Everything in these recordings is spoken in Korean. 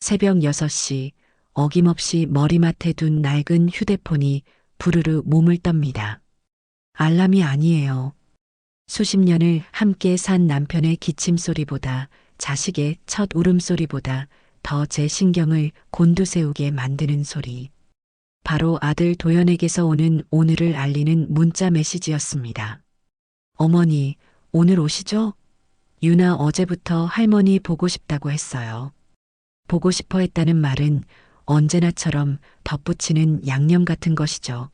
새벽 6시 어김없이 머리맡에 둔 낡은 휴대폰이 부르르 몸을 떱니다. 알람이 아니에요. 수십 년을 함께 산 남편의 기침 소리보다 자식의 첫 울음소리보다 더 제 신경을 곤두세우게 만드는 소리. 바로 아들 도연에게서 오는 오늘을 알리는 문자 메시지였습니다. 어머니, 오늘 오시죠? 유나 어제부터 할머니 보고 싶다고 했어요. 보고 싶어 했다는 말은 언제나처럼 덧붙이는 양념 같은 것이죠.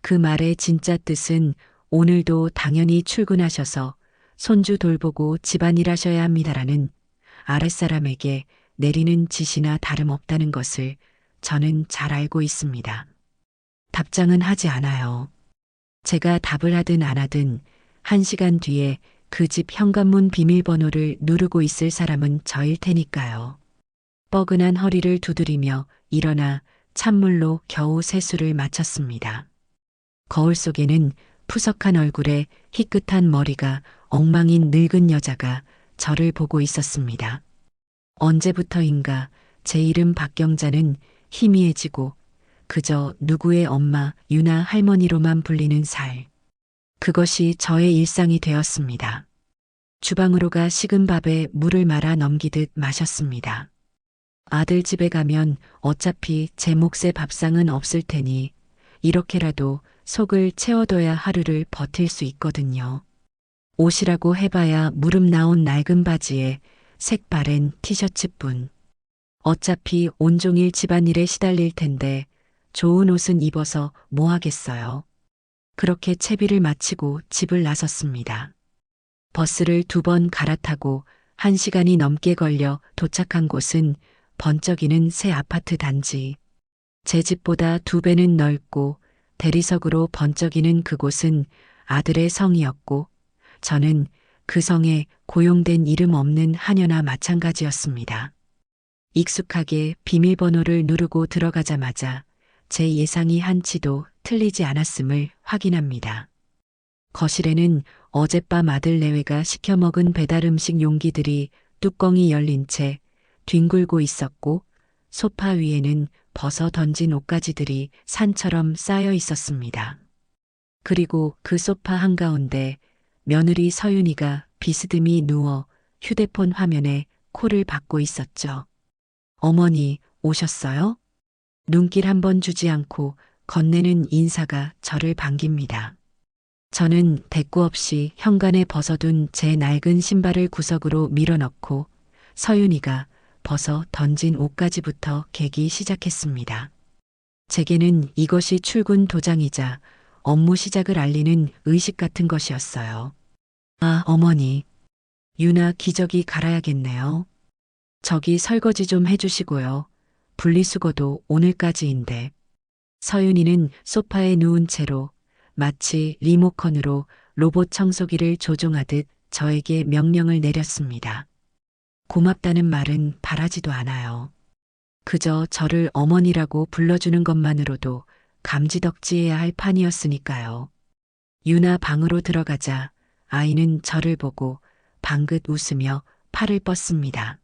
그 말의 진짜 뜻은 오늘도 당연히 출근하셔서 손주 돌보고 집안일 하셔야 합니다라는 아랫사람에게 내리는 지시나 다름없다는 것을 저는 잘 알고 있습니다. 답장은 하지 않아요. 제가 답을 하든 안 하든 1시간 뒤에 그 집 현관문 비밀번호를 누르고 있을 사람은 저일 테니까요. 뻐근한 허리를 두드리며 일어나 찬물로 겨우 세수를 마쳤습니다. 거울 속에는 푸석한 얼굴에 희끗한 머리가 엉망인 늙은 여자가 저를 보고 있었습니다. 언제부터인가 제 이름 박경자는 희미해지고 그저 누구의 엄마 유나 할머니로만 불리는 살. 그것이 저의 일상이 되었습니다. 주방으로 가 식은 밥에 물을 말아 넘기듯 마셨습니다. 아들 집에 가면 어차피 제 몫의 밥상은 없을 테니 이렇게라도 속을 채워둬야 하루를 버틸 수 있거든요. 옷이라고 해봐야 무릎 나온 낡은 바지에 색바랜 티셔츠뿐. 어차피 온종일 집안일에 시달릴 텐데 좋은 옷은 입어서 뭐 하겠어요. 그렇게 채비를 마치고 집을 나섰습니다. 버스를 2번 갈아타고 1시간이 넘게 걸려 도착한 곳은 번쩍이는 새 아파트 단지. 제 집보다 2배는 넓고 대리석으로 번쩍이는 그곳은 아들의 성이었고 저는 그 성에 고용된 이름 없는 하녀나 마찬가지였습니다. 익숙하게 비밀번호를 누르고 들어가자마자 제 예상이 한치도 틀리지 않았음을 확인합니다. 거실에는 어젯밤 아들 내외가 시켜 먹은 배달 음식 용기들이 뚜껑이 열린 채 뒹굴고 있었고 소파 위에는 벗어 던진 옷가지들이 산처럼 쌓여 있었습니다. 그리고 그 소파 한가운데 며느리 서윤이가 비스듬히 누워 휴대폰 화면에 코를 박고 있었죠. 어머니, 오셨어요? 눈길 한번 주지 않고 건네는 인사가 저를 반깁니다. 저는 대꾸 없이 현관에 벗어둔 제 낡은 신발을 구석으로 밀어넣고 서윤이가 벗어 던진 옷가지부터 개기 시작했습니다. 제게는 이것이 출근 도장이자 업무 시작을 알리는 의식 같은 것이었어요. 아, 어머니. 유나 기저귀 갈아야겠네요. 저기 설거지 좀 해주시고요. 분리수거도 오늘까지인데. 서윤이는 소파에 누운 채로 마치 리모컨으로 로봇 청소기를 조종하듯 저에게 명령을 내렸습니다. 고맙다는 말은 바라지도 않아요. 그저 저를 어머니라고 불러주는 것만으로도 감지덕지해야 할 판이었으니까요. 유나 방으로 들어가자 아이는 저를 보고 방긋 웃으며 팔을 뻗습니다.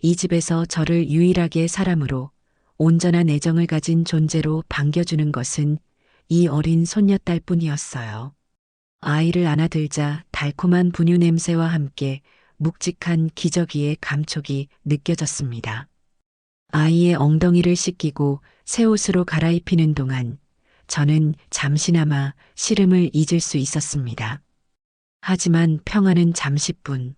이 집에서 저를 유일하게 사람으로 온전한 애정을 가진 존재로 반겨주는 것은 이 어린 손녀딸 뿐이었어요. 아이를 안아들자 달콤한 분유 냄새와 함께 묵직한 기저귀의 감촉이 느껴졌습니다. 아이의 엉덩이를 씻기고 새 옷으로 갈아입히는 동안 저는 잠시나마 시름을 잊을 수 있었습니다. 하지만 평화는 잠시뿐.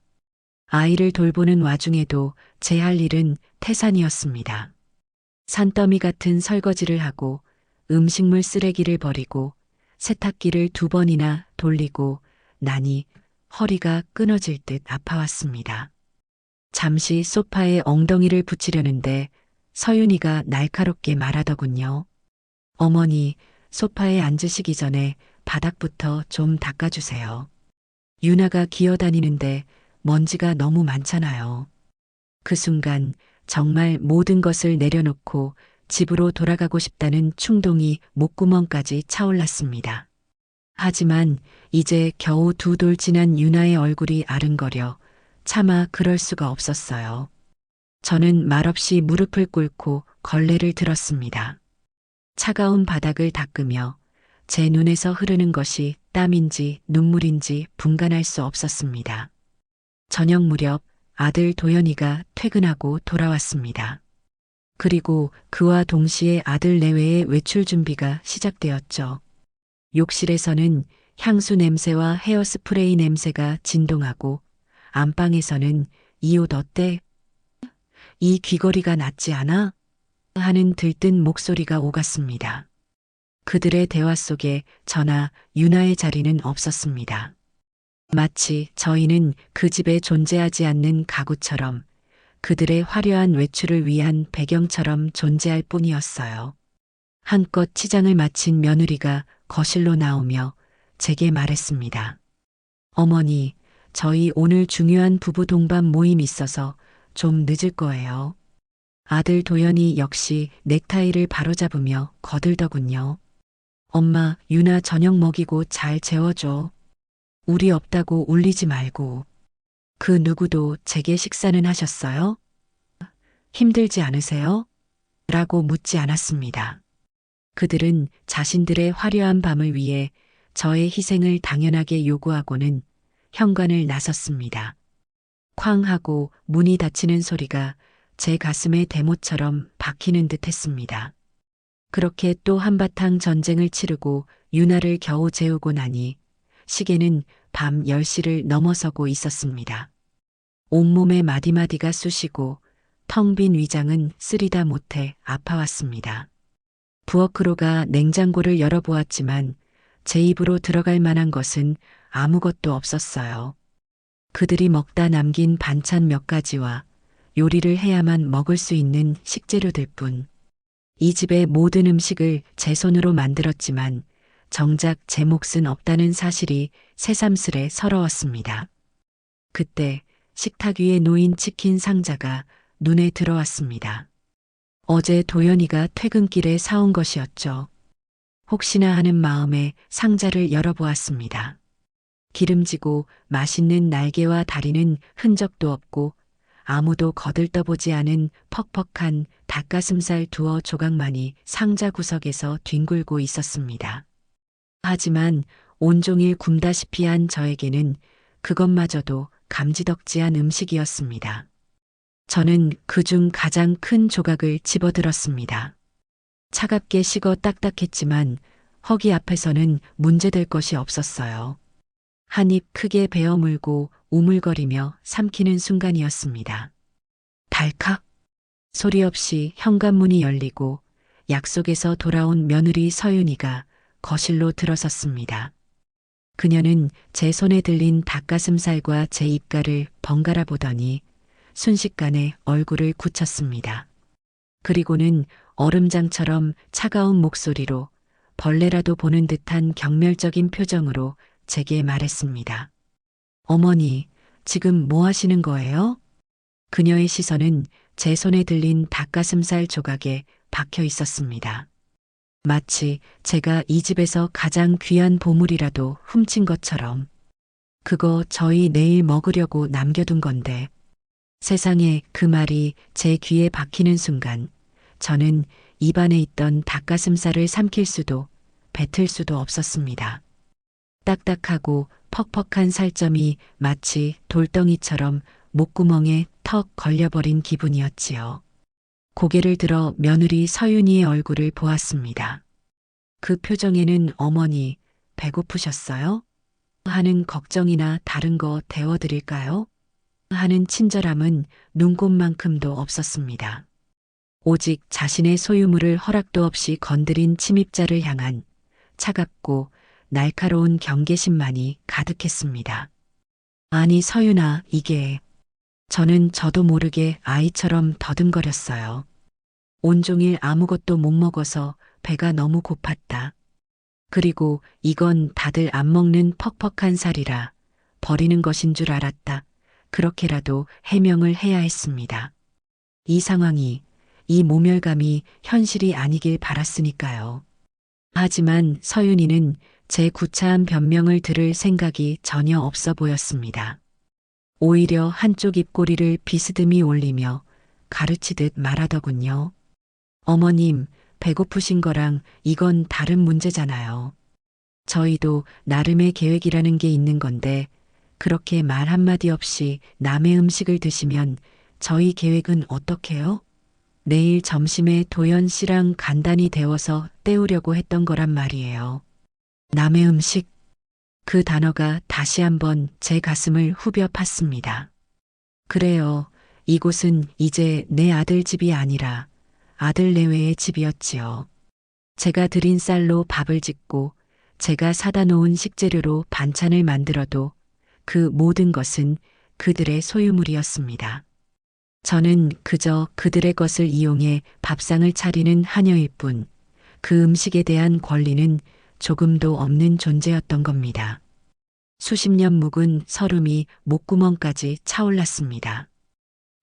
아이를 돌보는 와중에도 제 할 일은 태산이었습니다. 산더미 같은 설거지를 하고 음식물 쓰레기를 버리고 세탁기를 2번이나 돌리고 나니 허리가 끊어질 듯 아파왔습니다. 잠시 소파에 엉덩이를 붙이려는데 서윤이가 날카롭게 말하더군요. 어머니, 소파에 앉으시기 전에 바닥부터 좀 닦아주세요. 유나가 기어다니는데 먼지가 너무 많잖아요. 그 순간 정말 모든 것을 내려놓고 집으로 돌아가고 싶다는 충동이 목구멍까지 차올랐습니다. 하지만 이제 겨우 2돌 지난 유나의 얼굴이 아른거려 차마 그럴 수가 없었어요. 저는 말없이 무릎을 꿇고 걸레를 들었습니다. 차가운 바닥을 닦으며 제 눈에서 흐르는 것이 땀인지 눈물인지 분간할 수 없었습니다. 저녁 무렵 아들 도연이가 퇴근하고 돌아왔습니다. 그리고 그와 동시에 아들 내외의 외출 준비가 시작되었죠. 욕실에서는 향수 냄새와 헤어스프레이 냄새가 진동하고 안방에서는 이 옷 어때? 이 귀걸이가 낫지 않아? 하는 들뜬 목소리가 오갔습니다. 그들의 대화 속에 저나 유나의 자리는 없었습니다. 마치 저희는 그 집에 존재하지 않는 가구처럼 그들의 화려한 외출을 위한 배경처럼 존재할 뿐이었어요. 한껏 치장을 마친 며느리가 거실로 나오며 제게 말했습니다. 어머니, 저희 오늘 중요한 부부 동반 모임 있어서 좀 늦을 거예요. 아들 도연이 역시 넥타이를 바로잡으며 거들더군요. 엄마, 유나 저녁 먹이고 잘 재워줘. 우리 없다고 울리지 말고. 그 누구도 제게 식사는 하셨어요? 힘들지 않으세요? 라고 묻지 않았습니다. 그들은 자신들의 화려한 밤을 위해 저의 희생을 당연하게 요구하고는 현관을 나섰습니다. 쾅 하고 문이 닫히는 소리가 제 가슴에 대못처럼 박히는 듯 했습니다. 그렇게 또 한바탕 전쟁을 치르고 유나를 겨우 재우고 나니 시계는 밤 10시를 넘어서고 있었습니다. 온몸에 마디마디가 쑤시고 텅 빈 위장은 쓰리다 못해 아파왔습니다. 부엌으로가 냉장고를 열어보았지만 제 입으로 들어갈 만한 것은 아무것도 없었어요. 그들이 먹다 남긴 반찬 몇 가지와 요리를 해야만 먹을 수 있는 식재료들 뿐. 이 집의 모든 음식을 제 손으로 만들었지만 정작 제 몫은 없다는 사실이 새삼스레 서러웠습니다. 그때 식탁 위에 놓인 치킨 상자가 눈에 들어왔습니다. 어제 도연이가 퇴근길에 사온 것이었죠. 혹시나 하는 마음에 상자를 열어보았습니다. 기름지고 맛있는 날개와 다리는 흔적도 없고 아무도 거들떠보지 않은 퍽퍽한 닭가슴살 두어 조각만이 상자 구석에서 뒹굴고 있었습니다. 하지만 온종일 굶다시피 한 저에게는 그것마저도 감지덕지한 음식이었습니다. 저는 그중 가장 큰 조각을 집어들었습니다. 차갑게 식어 딱딱했지만 허기 앞에서는 문제될 것이 없었어요. 한 입 크게 베어 물고 우물거리며 삼키는 순간이었습니다. 달칵! 소리 없이 현관문이 열리고 약속에서 돌아온 며느리 서윤이가 거실로 들어섰습니다. 그녀는 제 손에 들린 닭가슴살과 제 입가를 번갈아 보더니 순식간에 얼굴을 굳혔습니다. 그리고는 얼음장처럼 차가운 목소리로 벌레라도 보는 듯한 경멸적인 표정으로 제게 말했습니다. 어머니, 지금 뭐 하시는 거예요? 그녀의 시선은 제 손에 들린 닭가슴살 조각에 박혀 있었습니다. 마치 제가 이 집에서 가장 귀한 보물이라도 훔친 것처럼. 그거 저희 내일 먹으려고 남겨둔 건데. 세상에 그 말이 제 귀에 박히는 순간 저는 입안에 있던 닭가슴살을 삼킬 수도 뱉을 수도 없었습니다. 딱딱하고 퍽퍽한 살점이 마치 돌덩이처럼 목구멍에 턱 걸려버린 기분이었지요. 고개를 들어 며느리 서윤이의 얼굴을 보았습니다. 그 표정에는 어머니, 배고프셨어요? 하는 걱정이나 다른 거 데워드릴까요? 하는 친절함은 눈곱만큼도 없었습니다. 오직 자신의 소유물을 허락도 없이 건드린 침입자를 향한 차갑고 날카로운 경계심만이 가득했습니다. 아니 서윤아, 이게... 저는 저도 모르게 아이처럼 더듬거렸어요. 온종일 아무것도 못 먹어서 배가 너무 고팠다. 그리고 이건 다들 안 먹는 퍽퍽한 살이라 버리는 것인 줄 알았다. 그렇게라도 해명을 해야 했습니다. 이 상황이, 이 모멸감이 현실이 아니길 바랐으니까요. 하지만 서윤이는 제 구차한 변명을 들을 생각이 전혀 없어 보였습니다. 오히려 한쪽 입꼬리를 비스듬히 올리며 가르치듯 말하더군요. 어머님, 배고프신 거랑 이건 다른 문제잖아요. 저희도 나름의 계획이라는 게 있는 건데, 그렇게 말 한마디 없이 남의 음식을 드시면 저희 계획은 어떡해요? 내일 점심에 도연 씨랑 간단히 데워서 때우려고 했던 거란 말이에요. 남의 음식, 그 단어가 다시 한번 제 가슴을 후벼 팠습니다. 그래요. 이곳은 이제 내 아들 집이 아니라 아들 내외의 집이었지요. 제가 들인 쌀로 밥을 짓고 제가 사다 놓은 식재료로 반찬을 만들어도 그 모든 것은 그들의 소유물이었습니다. 저는 그저 그들의 것을 이용해 밥상을 차리는 하녀일 뿐, 그 음식에 대한 권리는 조금도 없는 존재였던 겁니다. 수십 년 묵은 설움이 목구멍까지 차올랐습니다.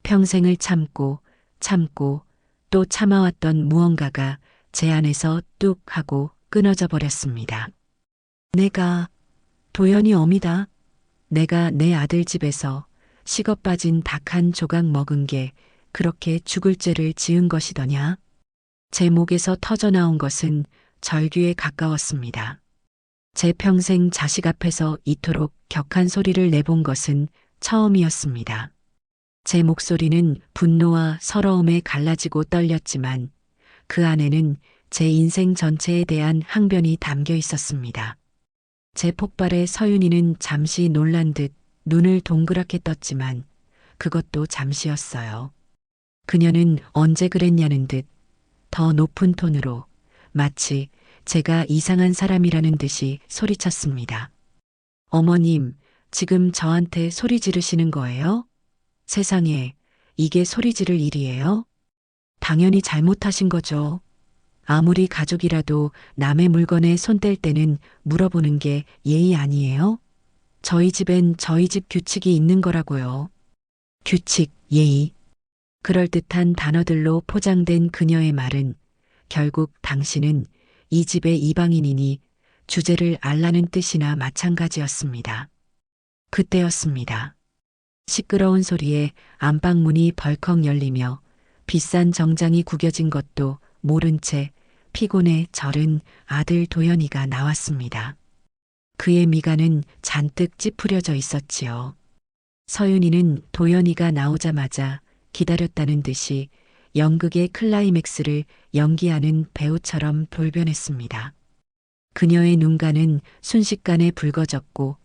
평생을 참고 참고 또 참아왔던 무언가가 제 안에서 뚝 하고 끊어져 버렸습니다. 내가 도연이 어미다. 내가 내 아들 집에서 식어 빠진 닭 한 조각 먹은 게 그렇게 죽을 죄를 지은 것이더냐? 제 목에서 터져나온 것은 절규에 가까웠습니다. 제 평생 자식 앞에서 이토록 격한 소리를 내본 것은 처음이었습니다. 제 목소리는 분노와 서러움에 갈라지고 떨렸지만 그 안에는 제 인생 전체에 대한 항변이 담겨 있었습니다. 제 폭발에 서윤이는 잠시 놀란 듯 눈을 동그랗게 떴지만 그것도 잠시였어요. 그녀는 언제 그랬냐는 듯 더 높은 톤으로 마치 제가 이상한 사람이라는 듯이 소리쳤습니다. 어머님, 지금 저한테 소리 지르시는 거예요? 세상에, 이게 소리 지를 일이에요? 당연히 잘못하신 거죠. 아무리 가족이라도 남의 물건에 손 뗄 때는 물어보는 게 예의 아니에요? 저희 집엔 저희 집 규칙이 있는 거라고요. 규칙, 예의. 그럴듯한 단어들로 포장된 그녀의 말은 결국 당신은 이 집의 이방인이니 주제를 알라는 뜻이나 마찬가지였습니다. 그때였습니다. 시끄러운 소리에 안방문이 벌컥 열리며 비싼 정장이 구겨진 것도 모른 채 피곤에 절은 아들 도연이가 나왔습니다. 그의 미간은 잔뜩 찌푸려져 있었지요. 서윤이는 도연이가 나오자마자 기다렸다는 듯이 연극의 클라이맥스를 연기하는 배우처럼 돌변했습니다. 그녀의 눈가는 순식간에 붉어졌고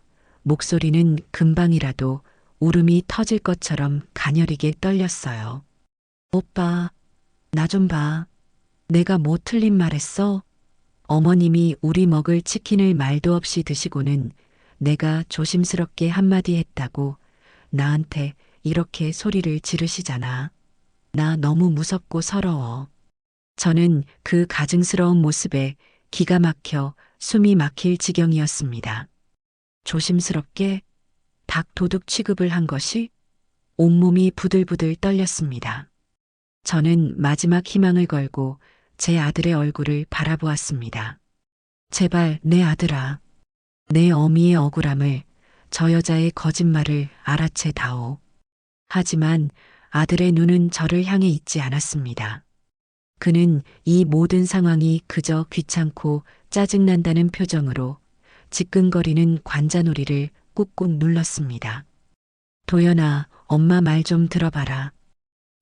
목소리는 금방이라도 울음이 터질 것처럼 가녀리게 떨렸어요. 오빠, 나 좀 봐. 내가 뭐 틀린 말 했어? 어머님이 우리 먹을 치킨을 말도 없이 드시고는 내가 조심스럽게 한마디 했다고 나한테 이렇게 소리를 지르시잖아. 나 너무 무섭고 서러워. 저는 그 가증스러운 모습에 기가 막혀 숨이 막힐 지경이었습니다. 조심스럽게 닭 도둑 취급을 한 것이 온몸이 부들부들 떨렸습니다. 저는 마지막 희망을 걸고 제 아들의 얼굴을 바라보았습니다. 제발 내 아들아, 내 어미의 억울함을, 저 여자의 거짓말을 알아채 다오. 하지만 아들의 눈은 저를 향해 있지 않았습니다. 그는 이 모든 상황이 그저 귀찮고 짜증난다는 표정으로 지끈거리는 관자놀이를 꾹꾹 눌렀습니다. 도연아, 엄마 말 좀 들어봐라.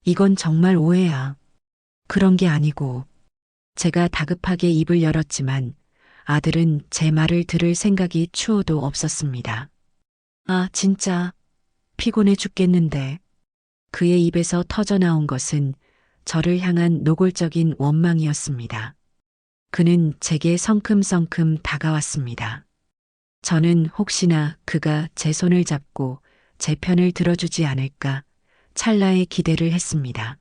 이건 정말 오해야. 그런 게 아니고. 제가 다급하게 입을 열었지만 아들은 제 말을 들을 생각이 추호도 없었습니다. 아, 진짜 피곤해 죽겠는데. 그의 입에서 터져나온 것은 저를 향한 노골적인 원망이었습니다. 그는 제게 성큼성큼 다가왔습니다. 저는 혹시나 그가 제 손을 잡고 제 편을 들어주지 않을까 찰나의 기대를 했습니다.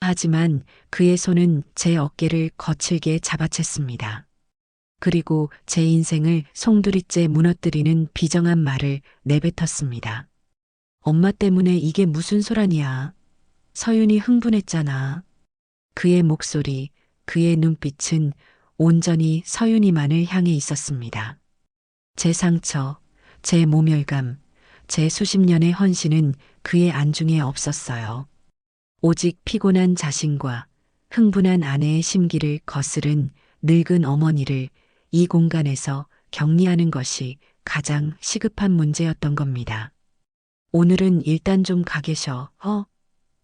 하지만 그의 손은 제 어깨를 거칠게 잡아챘습니다. 그리고 제 인생을 송두리째 무너뜨리는 비정한 말을 내뱉었습니다. 엄마 때문에 이게 무슨 소란이야. 서윤이 흥분했잖아. 그의 목소리, 그의 눈빛은 온전히 서윤이만을 향해 있었습니다. 제 상처, 제 모멸감, 제 수십 년의 헌신은 그의 안중에 없었어요. 오직 피곤한 자신과 흥분한 아내의 심기를 거스른 늙은 어머니를 이 공간에서 격리하는 것이 가장 시급한 문제였던 겁니다. 오늘은 일단 좀 가 계셔.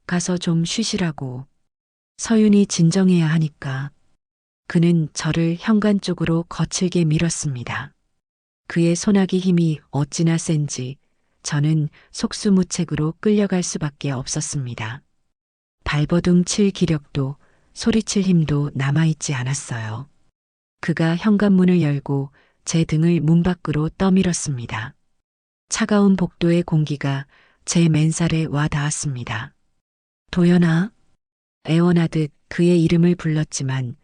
가서 좀 쉬시라고. 서윤이 진정해야 하니까. 그는 저를 현관 쪽으로 거칠게 밀었습니다. 그의 소나기 힘이 어찌나 센지 저는 속수무책으로 끌려갈 수밖에 없었습니다. 발버둥 칠 기력도 소리칠 힘도 남아있지 않았어요. 그가 현관문을 열고 제 등을 문 밖으로 떠밀었습니다. 차가운 복도의 공기가 제 맨살에 와 닿았습니다. 도연아? 애원하듯 그의 이름을 불렀지만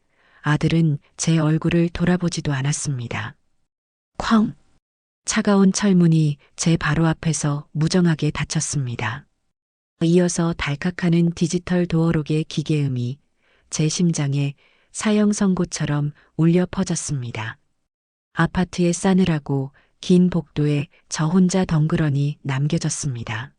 아들은 제 얼굴을 돌아보지도 않았습니다. 쾅! 차가운 철문이 제 바로 앞에서 무정하게 닫혔습니다. 이어서 달칵하는 디지털 도어록의 기계음이 제 심장에 사형 선고처럼 울려 퍼졌습니다. 아파트의 싸늘하고 긴 복도에 저 혼자 덩그러니 남겨졌습니다.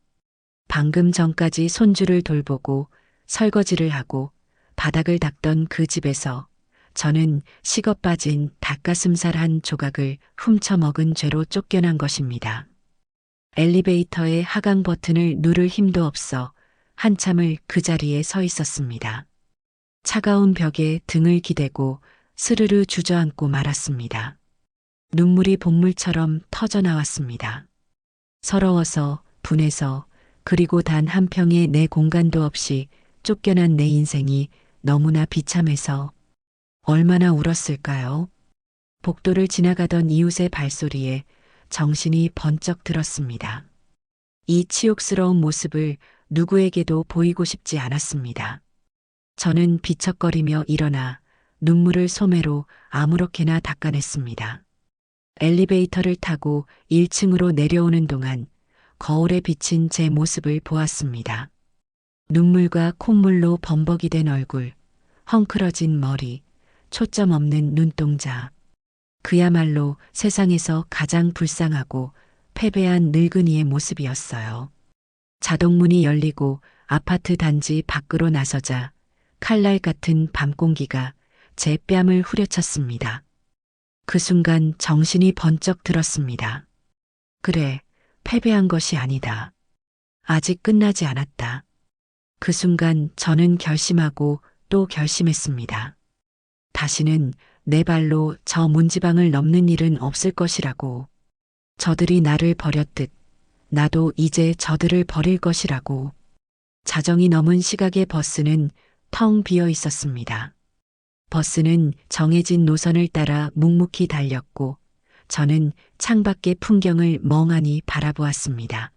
방금 전까지 손주를 돌보고 설거지를 하고 바닥을 닦던 그 집에서 저는 식어 빠진 닭가슴살 한 조각을 훔쳐 먹은 죄로 쫓겨난 것입니다. 엘리베이터의 하강 버튼을 누를 힘도 없어 한참을 그 자리에 서 있었습니다. 차가운 벽에 등을 기대고 스르르 주저앉고 말았습니다. 눈물이 복물처럼 터져 나왔습니다. 서러워서, 분해서, 그리고 단 한 평의 내 공간도 없이 쫓겨난 내 인생이 너무나 비참해서 얼마나 울었을까요? 복도를 지나가던 이웃의 발소리에 정신이 번쩍 들었습니다. 이 치욕스러운 모습을 누구에게도 보이고 싶지 않았습니다. 저는 비척거리며 일어나 눈물을 소매로 아무렇게나 닦아냈습니다. 엘리베이터를 타고 1층으로 내려오는 동안 거울에 비친 제 모습을 보았습니다. 눈물과 콧물로 범벅이 된 얼굴, 헝클어진 머리, 초점 없는 눈동자. 그야말로 세상에서 가장 불쌍하고 패배한 늙은이의 모습이었어요. 자동문이 열리고 아파트 단지 밖으로 나서자 칼날 같은 밤 공기가 제 뺨을 후려쳤습니다. 그 순간 정신이 번쩍 들었습니다. 그래, 패배한 것이 아니다. 아직 끝나지 않았다. 그 순간 저는 결심하고 또 결심했습니다. 다시는 내 발로 저 문지방을 넘는 일은 없을 것이라고. 저들이 나를 버렸듯 나도 이제 저들을 버릴 것이라고. 자정이 넘은 시각의 버스는 텅 비어 있었습니다. 버스는 정해진 노선을 따라 묵묵히 달렸고 저는 창밖의 풍경을 멍하니 바라보았습니다.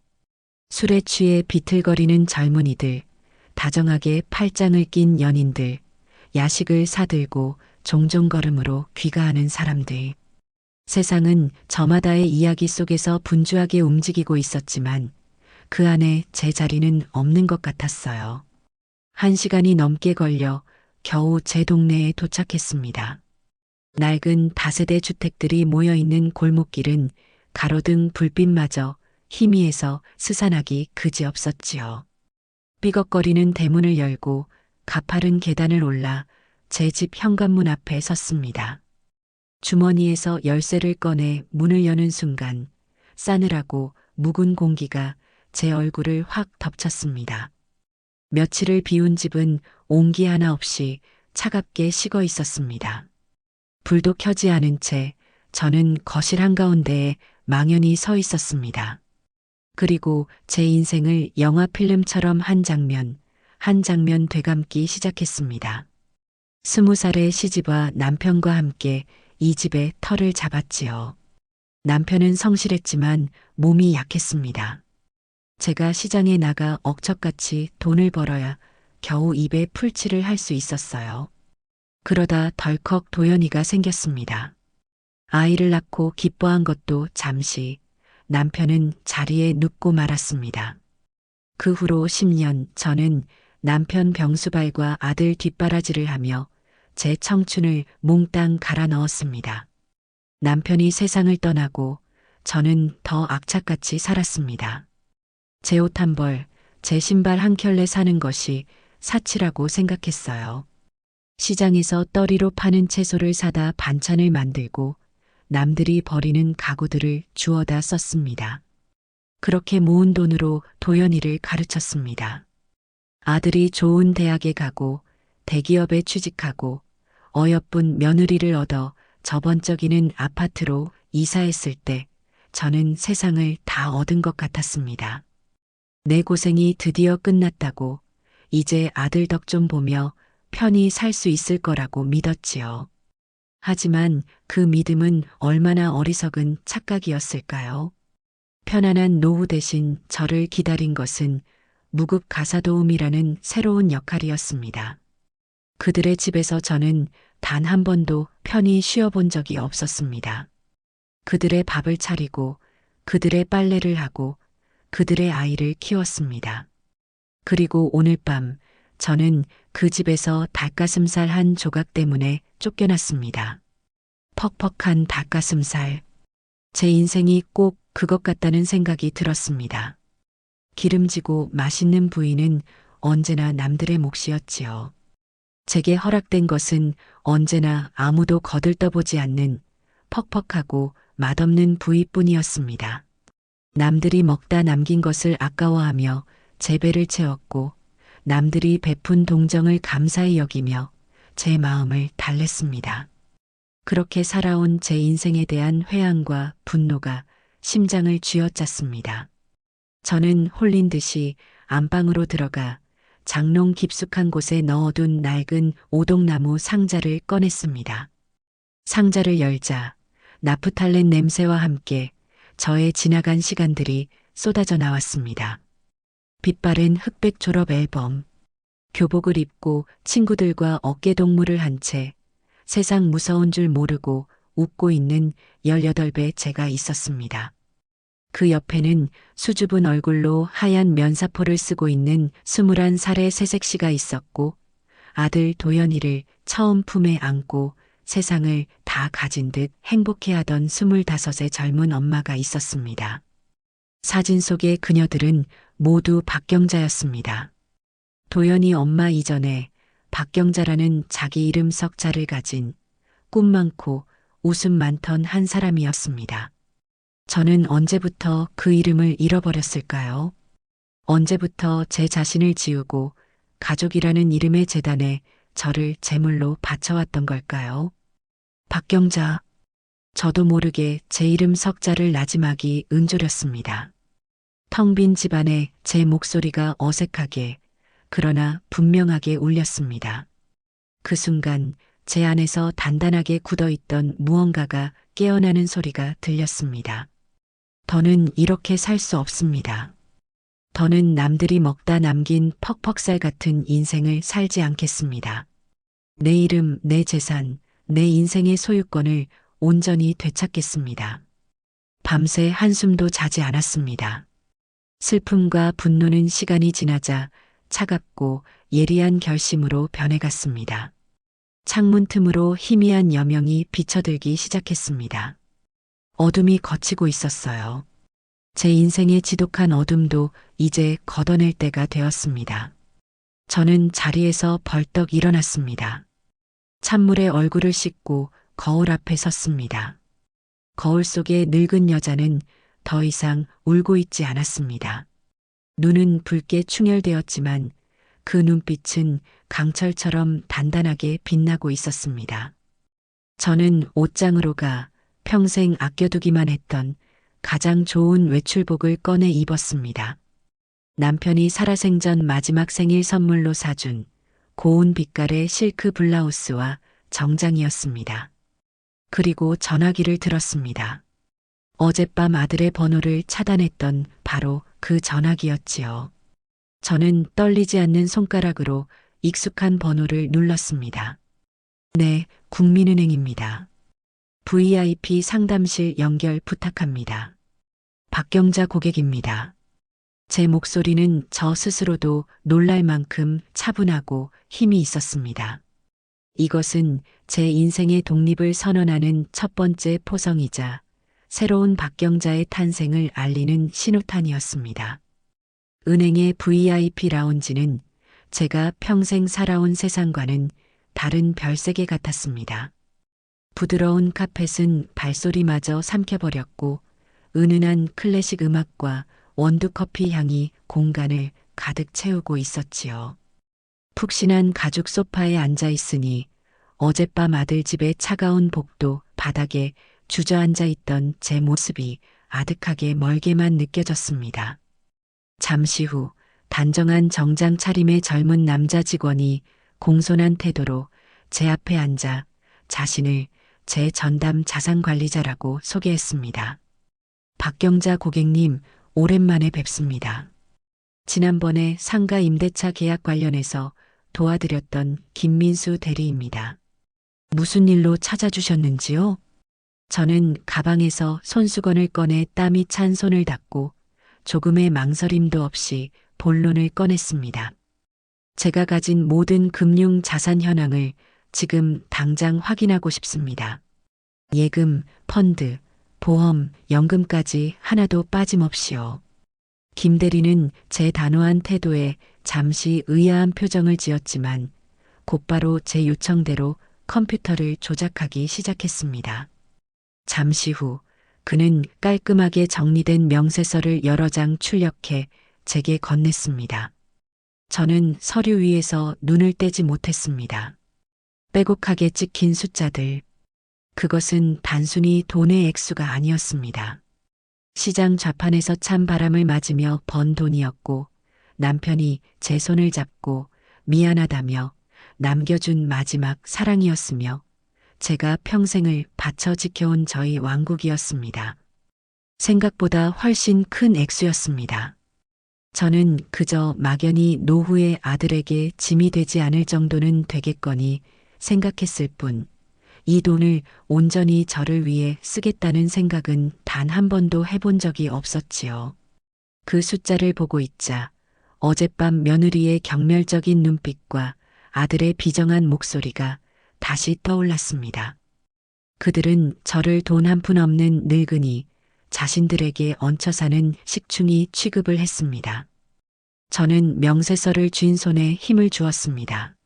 술에 취해 비틀거리는 젊은이들, 다정하게 팔짱을 낀 연인들, 야식을 사들고 종종 걸음으로 귀가하는 사람들. 세상은 저마다의 이야기 속에서 분주하게 움직이고 있었지만 그 안에 제 자리는 없는 것 같았어요. 1시간이 넘게 걸려 겨우 제 동네에 도착했습니다. 낡은 다세대 주택들이 모여있는 골목길은 가로등 불빛마저 희미해서 스산하기 그지없었지요. 삐걱거리는 대문을 열고 가파른 계단을 올라 제 집 현관문 앞에 섰습니다. 주머니에서 열쇠를 꺼내 문을 여는 순간 싸늘하고 묵은 공기가 제 얼굴을 확 덮쳤습니다. 며칠을 비운 집은 온기 하나 없이 차갑게 식어 있었습니다. 불도 켜지 않은 채 저는 거실 한가운데에 망연히 서 있었습니다. 그리고 제 인생을 영화 필름처럼 한 장면 되감기 시작했습니다. 20살의 시집와 남편과 함께 이 집의 터를 잡았지요. 남편은 성실했지만 몸이 약했습니다. 제가 시장에 나가 억척같이 돈을 벌어야 겨우 입에 풀칠을 할 수 있었어요. 그러다 덜컥 도연이가 생겼습니다. 아이를 낳고 기뻐한 것도 잠시, 남편은 자리에 눕고 말았습니다. 그 후로 10년 저는 남편 병수발과 아들 뒷바라지를 하며 제 청춘을 몽땅 갈아 넣었습니다. 남편이 세상을 떠나고 저는 더 악착같이 살았습니다. 제 옷 한 벌, 제 신발 한 켤레 사는 것이 사치라고 생각했어요. 시장에서 떨이로 파는 채소를 사다 반찬을 만들고 남들이 버리는 가구들을 주워다 썼습니다. 그렇게 모은 돈으로 도연이를 가르쳤습니다. 아들이 좋은 대학에 가고 대기업에 취직하고 어여쁜 며느리를 얻어 저번적이는 아파트로 이사했을 때 저는 세상을 다 얻은 것 같았습니다. 내 고생이 드디어 끝났다고 이제 아들 덕 좀 보며 편히 살 수 있을 거라고 믿었지요. 하지만 그 믿음은 얼마나 어리석은 착각이었을까요? 편안한 노후 대신 저를 기다린 것은 무급 가사도우미라는 새로운 역할이었습니다. 그들의 집에서 저는 단 한 번도 편히 쉬어본 적이 없었습니다. 그들의 밥을 차리고 그들의 빨래를 하고 그들의 아이를 키웠습니다. 그리고 오늘 밤 저는 그 집에서 닭가슴살 한 조각 때문에 쫓겨났습니다. 퍽퍽한 닭가슴살. 제 인생이 꼭 그것 같다는 생각이 들었습니다. 기름지고 맛있는 부위는 언제나 남들의 몫이었지요. 제게 허락된 것은 언제나 아무도 거들떠보지 않는 퍽퍽하고 맛없는 부위뿐이었습니다. 남들이 먹다 남긴 것을 아까워하며 제 배를 채웠고 남들이 베푼 동정을 감사히 여기며 제 마음을 달랬습니다. 그렇게 살아온 제 인생에 대한 회한과 분노가 심장을 쥐어짰습니다. 저는 홀린 듯이 안방으로 들어가 장롱 깊숙한 곳에 넣어둔 낡은 오동나무 상자를 꺼냈습니다. 상자를 열자 나프탈렌 냄새와 함께 저의 지나간 시간들이 쏟아져 나왔습니다. 빛바랜 흑백 졸업 앨범, 교복을 입고 친구들과 어깨동무를 한 채 세상 무서운 줄 모르고 웃고 있는 18배 제가 있었습니다. 그 옆에는 수줍은 얼굴로 하얀 면사포를 쓰고 있는 21살의 새색시가 있었고 아들 도연이를 처음 품에 안고 세상을 다 가진 듯 행복해하던 25의 젊은 엄마가 있었습니다. 사진 속의 그녀들은 모두 박경자였습니다. 도연이 엄마 이전에 박경자라는 자기 이름 석자를 가진 꿈 많고 웃음 많던 한 사람이었습니다. 저는 언제부터 그 이름을 잃어버렸을까요? 언제부터 제 자신을 지우고 가족이라는 이름의 재단에 저를 제물로 바쳐왔던 걸까요? 박경자. 저도 모르게 제 이름 석자를 나지막이 은조렸습니다. 텅 빈 집안에 제 목소리가 어색하게 그러나 분명하게 울렸습니다. 그 순간 제 안에서 단단하게 굳어있던 무언가가 깨어나는 소리가 들렸습니다. 더는 이렇게 살 수 없습니다. 더는 남들이 먹다 남긴 퍽퍽살 같은 인생을 살지 않겠습니다. 내 이름, 내 재산, 내 인생의 소유권을 온전히 되찾겠습니다. 밤새 한숨도 자지 않았습니다. 슬픔과 분노는 시간이 지나자 차갑고 예리한 결심으로 변해갔습니다. 창문 틈으로 희미한 여명이 비쳐들기 시작했습니다. 어둠이 걷히고 있었어요. 제 인생의 지독한 어둠도 이제 걷어낼 때가 되었습니다. 저는 자리에서 벌떡 일어났습니다. 찬물에 얼굴을 씻고 거울 앞에 섰습니다. 거울 속의 늙은 여자는 더 이상 울고 있지 않았습니다. 눈은 붉게 충혈되었지만 그 눈빛은 강철처럼 단단하게 빛나고 있었습니다. 저는 옷장으로 가 평생 아껴두기만 했던 가장 좋은 외출복을 꺼내 입었습니다. 남편이 살아생전 마지막 생일 선물로 사준 고운 빛깔의 실크 블라우스와 정장이었습니다. 그리고 전화기를 들었습니다. 어젯밤 아들의 번호를 차단했던 바로 그 전화기였지요. 저는 떨리지 않는 손가락으로 익숙한 번호를 눌렀습니다. 네, 국민은행입니다. VIP 상담실 연결 부탁합니다. 박경자 고객입니다. 제 목소리는 저 스스로도 놀랄 만큼 차분하고 힘이 있었습니다. 이것은 제 인생의 독립을 선언하는 첫 번째 포성이자 새로운 박경자의 탄생을 알리는 신호탄이었습니다. 은행의 VIP 라운지는 제가 평생 살아온 세상과는 다른 별세계 같았습니다. 부드러운 카펫은 발소리마저 삼켜버렸고 은은한 클래식 음악과 원두 커피 향이 공간을 가득 채우고 있었지요. 푹신한 가죽 소파에 앉아 있으니 어젯밤 아들 집의 차가운 복도 바닥에 주저앉아 있던 제 모습이 아득하게 멀게만 느껴졌습니다. 잠시 후 단정한 정장 차림의 젊은 남자 직원이 공손한 태도로 제 앞에 앉아 자신을 제 전담 자산관리자라고 소개했습니다. 박경자 고객님, 오랜만에 뵙습니다. 지난번에 상가 임대차 계약 관련해서 도와드렸던 김민수 대리입니다. 무슨 일로 찾아주셨는지요? 저는 가방에서 손수건을 꺼내 땀이 찬 손을 닦고 조금의 망설임도 없이 본론을 꺼냈습니다. 제가 가진 모든 금융 자산 현황을 지금 당장 확인하고 싶습니다. 예금, 펀드, 보험, 연금까지 하나도 빠짐없이요. 김 대리는 제 단호한 태도에 잠시 의아한 표정을 지었지만 곧바로 제 요청대로 컴퓨터를 조작하기 시작했습니다. 잠시 후 그는 깔끔하게 정리된 명세서를 여러 장 출력해 제게 건넸습니다. 저는 서류 위에서 눈을 떼지 못했습니다. 빼곡하게 찍힌 숫자들. 그것은 단순히 돈의 액수가 아니었습니다. 시장 좌판에서 찬 바람을 맞으며 번 돈이었고 남편이 제 손을 잡고 미안하다며 남겨준 마지막 사랑이었으며 제가 평생을 바쳐 지켜온 저희 왕국이었습니다. 생각보다 훨씬 큰 액수였습니다. 저는 그저 막연히 노후의 아들에게 짐이 되지 않을 정도는 되겠거니 생각했을 뿐, 이 돈을 온전히 저를 위해 쓰겠다는 생각은 단 한 번도 해본 적이 없었지요. 그 숫자를 보고 있자 어젯밤 며느리의 경멸적인 눈빛과 아들의 비정한 목소리가 다시 떠올랐습니다. 그들은 저를 돈 한 푼 없는 늙은이, 자신들에게 얹혀 사는 식충이 취급을 했습니다. 저는 명세서를 쥔 손에 힘을 주었습니다.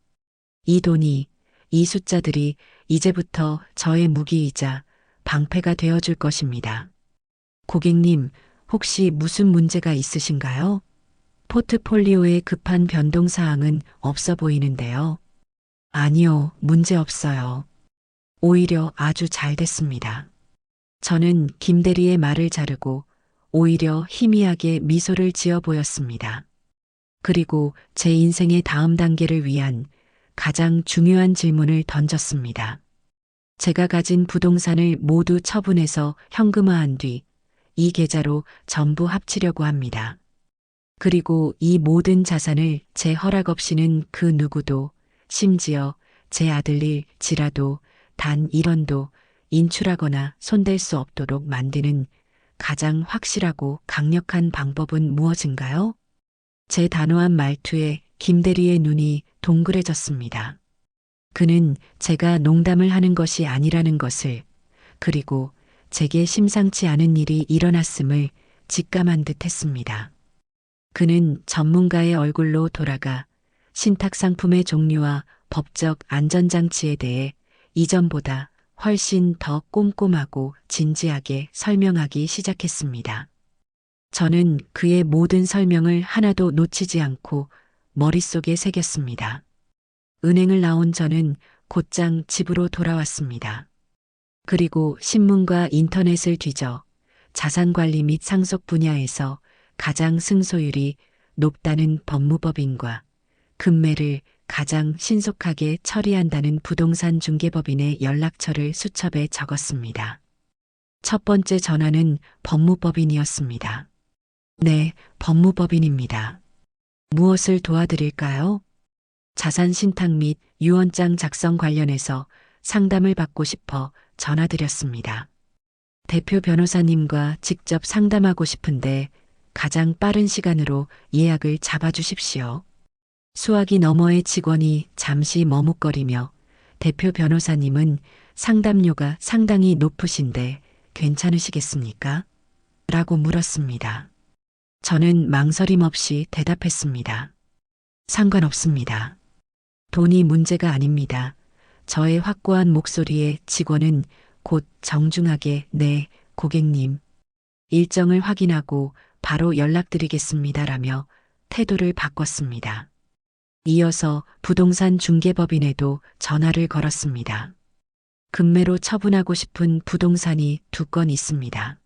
이 돈이, 이 숫자들이 이제부터 저의 무기이자 방패가 되어줄 것입니다. 고객님, 혹시 무슨 문제가 있으신가요? 포트폴리오에 급한 변동사항은 없어 보이는데요. 아니요, 문제 없어요. 오히려 아주 잘 됐습니다. 저는 김 대리의 말을 자르고 오히려 희미하게 미소를 지어 보였습니다. 그리고 제 인생의 다음 단계를 위한 가장 중요한 질문을 던졌습니다. 제가 가진 부동산을 모두 처분해서 현금화한 뒤 이 계좌로 전부 합치려고 합니다. 그리고 이 모든 자산을 제 허락 없이는 그 누구도, 심지어 제 아들일지라도 단 1원도 인출하거나 손댈 수 없도록 만드는 가장 확실하고 강력한 방법은 무엇인가요? 제 단호한 말투에 김 대리의 눈이 동그래졌습니다. 그는 제가 농담을 하는 것이 아니라는 것을, 그리고 제게 심상치 않은 일이 일어났음을 직감한 듯 했습니다. 그는 전문가의 얼굴로 돌아가 신탁 상품의 종류와 법적 안전장치에 대해 이전보다 훨씬 더 꼼꼼하고 진지하게 설명하기 시작했습니다. 저는 그의 모든 설명을 하나도 놓치지 않고 머릿속에 새겼습니다. 은행을 나온 저는 곧장 집으로 돌아왔습니다. 그리고 신문과 인터넷을 뒤져 자산관리 및 상속 분야에서 가장 승소율이 높다는 법무법인과 금매를 가장 신속하게 처리한다는 부동산 중개법인의 연락처를 수첩에 적었습니다. 첫 번째 전화는 법무법인이었습니다. 네, 법무법인입니다. 무엇을 도와드릴까요? 자산 신탁 및 유언장 작성 관련해서 상담을 받고 싶어 전화드렸습니다. 대표 변호사님과 직접 상담하고 싶은데 가장 빠른 시간으로 예약을 잡아주십시오. 수화기 너머의 직원이 잠시 머뭇거리며 대표 변호사님은 상담료가 상당히 높으신데 괜찮으시겠습니까? 라고 물었습니다. 저는 망설임 없이 대답했습니다. 상관없습니다. 돈이 문제가 아닙니다. 저의 확고한 목소리에 직원은 곧 정중하게 네, 고객님. 일정을 확인하고 바로 연락드리겠습니다라며 태도를 바꿨습니다. 이어서 부동산 중개법인에도 전화를 걸었습니다. 급매로 처분하고 싶은 부동산이 2건 있습니다.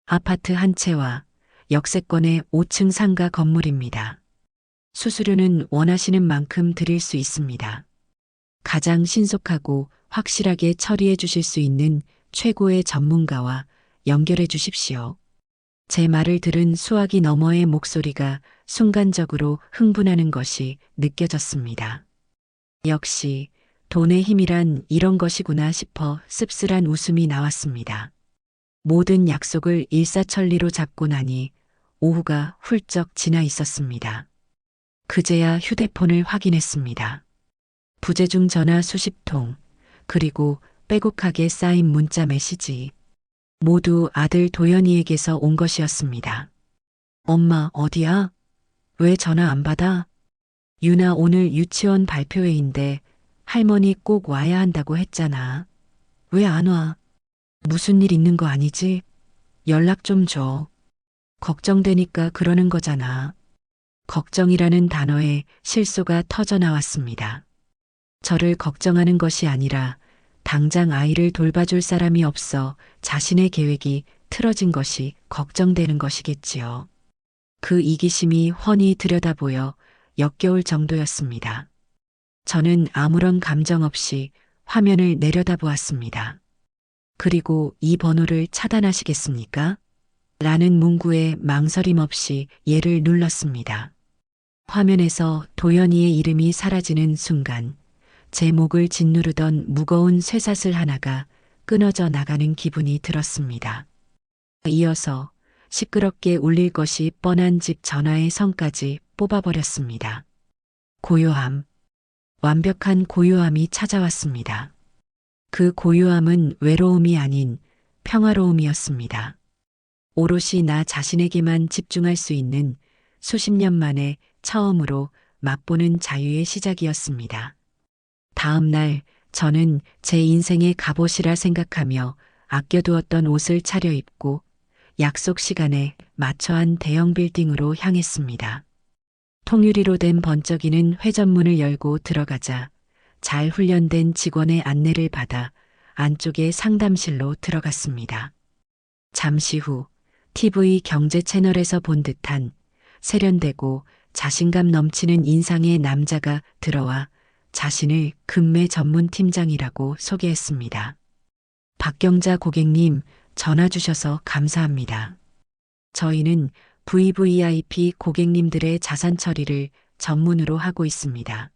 아파트 한 채와 역세권의 5층 상가 건물입니다. 수수료는 원하시는 만큼 드릴 수 있습니다. 가장 신속하고 확실하게 처리해 주실 수 있는 최고의 전문가와 연결해 주십시오. 제 말을 들은 수화기 너머의 목소리가 순간적으로 흥분하는 것이 느껴졌습니다. 역시 돈의 힘이란 이런 것이구나 싶어 씁쓸한 웃음이 나왔습니다. 모든 약속을 일사천리로 잡고 나니 오후가 훌쩍 지나 있었습니다. 그제야 휴대폰을 확인했습니다. 부재중 전화 수십 통, 그리고 빼곡하게 쌓인 문자 메시지. 모두 아들 도연이에게서 온 것이었습니다. 엄마, 어디야? 왜 전화 안 받아? 유나 오늘 유치원 발표회인데 할머니 꼭 와야 한다고 했잖아. 왜 안 와? 무슨 일 있는 거 아니지? 연락 좀 줘. 걱정되니까 그러는 거잖아. 걱정이라는 단어에 실소가 터져 나왔습니다. 저를 걱정하는 것이 아니라 당장 아이를 돌봐줄 사람이 없어 자신의 계획이 틀어진 것이 걱정되는 것이겠지요. 그 이기심이 훤히 들여다보여 역겨울 정도였습니다. 저는 아무런 감정 없이 화면을 내려다보았습니다. 그리고 이 번호를 차단하시겠습니까? 라는 문구에 망설임 없이 얘를 눌렀습니다. 화면에서 도연이의 이름이 사라지는 순간 제 목을 짓누르던 무거운 쇠사슬 하나가 끊어져 나가는 기분이 들었습니다. 이어서 시끄럽게 울릴 것이 뻔한 집 전화의 선까지 뽑아버렸습니다. 고요함, 완벽한 고요함이 찾아왔습니다. 그 고요함은 외로움이 아닌 평화로움이었습니다. 오롯이 나 자신에게만 집중할 수 있는 수십 년 만에 처음으로 맛보는 자유의 시작이었습니다. 다음 날 저는 제 인생의 갑옷이라 생각하며 아껴두었던 옷을 차려입고 약속 시간에 맞춰 한 대형 빌딩으로 향했습니다. 통유리로 된 번쩍이는 회전문을 열고 들어가자 잘 훈련된 직원의 안내를 받아 안쪽의 상담실로 들어갔습니다. 잠시 후 TV 경제 채널에서 본 듯한 세련되고 자신감 넘치는 인상의 남자가 들어와 자신을 급매 전문 팀장이라고 소개했습니다. 박경자 고객님, 전화 주셔서 감사합니다. 저희는 VVIP 고객님들의 자산 처리를 전문으로 하고 있습니다.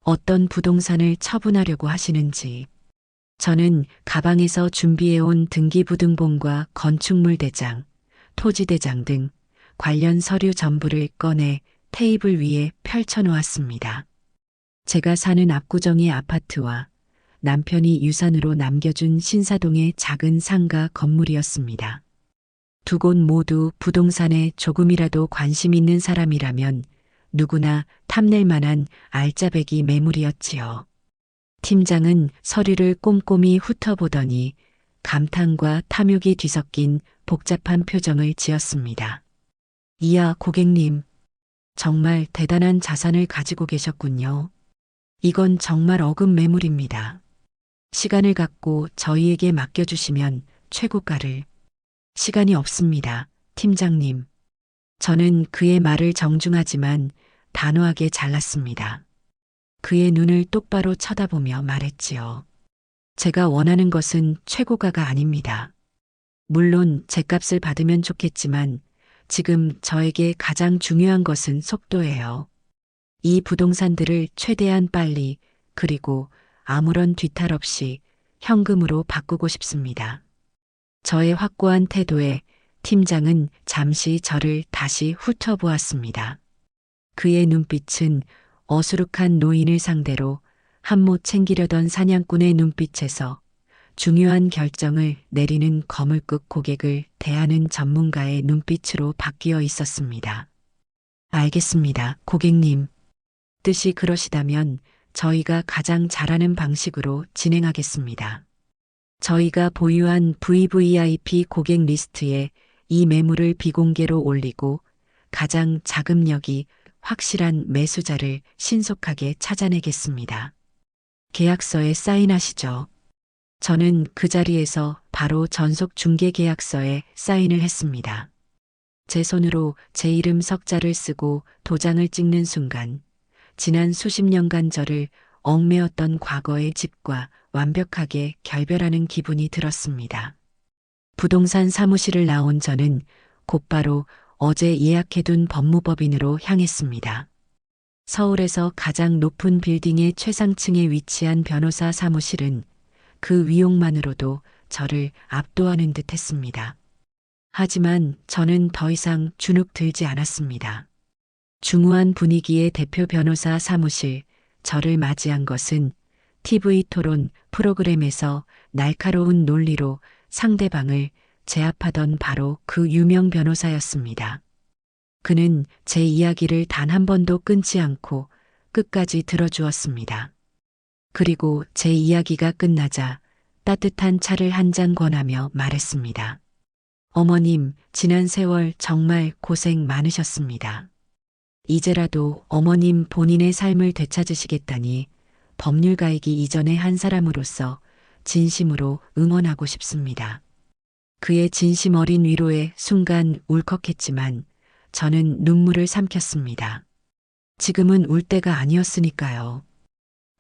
어떤 부동산을 처분하려고 하시는지. 저는 가방에서 준비해온 등기부등본과 건축물 대장, 토지 대장 등 관련 서류 전부를 꺼내 테이블 위에 펼쳐놓았습니다. 제가 사는 압구정의 아파트와 남편이 유산으로 남겨준 신사동의 작은 상가 건물이었습니다. 두 곳 모두 부동산에 조금이라도 관심 있는 사람이라면 누구나 탐낼 만한 알짜배기 매물이었지요. 팀장은 서류를 꼼꼼히 훑어보더니 감탄과 탐욕이 뒤섞인 복잡한 표정을 지었습니다. 이야, 고객님. 정말 대단한 자산을 가지고 계셨군요. 이건 정말 어금 매물입니다. 시간을 갖고 저희에게 맡겨주시면 최고가를. 시간이 없습니다, 팀장님. 저는 그의 말을 정중하지만 단호하게 잘랐습니다. 그의 눈을 똑바로 쳐다보며 말했지요. 제가 원하는 것은 최고가가 아닙니다. 물론 죗값을 받으면 좋겠지만 지금 저에게 가장 중요한 것은 속도예요. 이 부동산들을 최대한 빨리 그리고 아무런 뒤탈 없이 현금으로 바꾸고 싶습니다. 저의 확고한 태도에 팀장은 잠시 저를 다시 훑어보았습니다. 그의 눈빛은 어수룩한 노인을 상대로 한몫 챙기려던 사냥꾼의 눈빛에서 중요한 결정을 내리는 거물급 고객을 대하는 전문가의 눈빛으로 바뀌어 있었습니다. 알겠습니다, 고객님. 뜻이 그러시다면 저희가 가장 잘하는 방식으로 진행하겠습니다. 저희가 보유한 VVIP 고객 리스트에 이 매물을 비공개로 올리고 가장 자금력이 확실한 매수자를 신속하게 찾아내겠습니다. 계약서에 사인하시죠. 저는 그 자리에서 바로 전속 중개 계약서에 사인을 했습니다. 제 손으로 제 이름 석자를 쓰고 도장을 찍는 순간 지난 수십 년간 저를 얽매였던 과거의 집과 완벽하게 결별하는 기분이 들었습니다. 부동산 사무실을 나온 저는 곧바로 어제 예약해둔 법무법인으로 향했습니다. 서울에서 가장 높은 빌딩의 최상층에 위치한 변호사 사무실은 그 위용만으로도 저를 압도하는 듯 했습니다. 하지만 저는 더 이상 주눅 들지 않았습니다. 중후한 분위기의 대표 변호사 사무실, 저를 맞이한 것은 TV 토론 프로그램에서 날카로운 논리로 상대방을 제압하던 바로 그 유명 변호사였습니다. 그는 제 이야기를 단 한 번도 끊지 않고 끝까지 들어주었습니다. 그리고 제 이야기가 끝나자 따뜻한 차를 한 잔 권하며 말했습니다. 어머님, 지난 세월 정말 고생 많으셨습니다. 이제라도 어머님 본인의 삶을 되찾으시겠다니 법률가이기 이전의 한 사람으로서 진심으로 응원하고 싶습니다. 그의 진심 어린 위로에 순간 울컥했지만 저는 눈물을 삼켰습니다. 지금은 울 때가 아니었으니까요.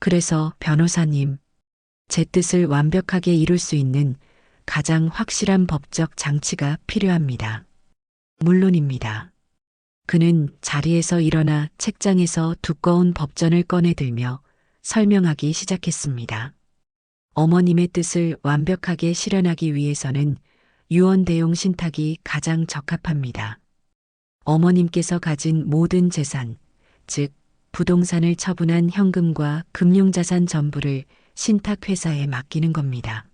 그래서 변호사님, 제 뜻을 완벽하게 이룰 수 있는 가장 확실한 법적 장치가 필요합니다. 물론입니다. 그는 자리에서 일어나 책장에서 두꺼운 법전을 꺼내들며 설명하기 시작했습니다. 어머님의 뜻을 완벽하게 실현하기 위해서는 유언대용 신탁이 가장 적합합니다. 어머님께서 가진 모든 재산, 즉 부동산을 처분한 현금과 금융자산 전부를 신탁회사에 맡기는 겁니다.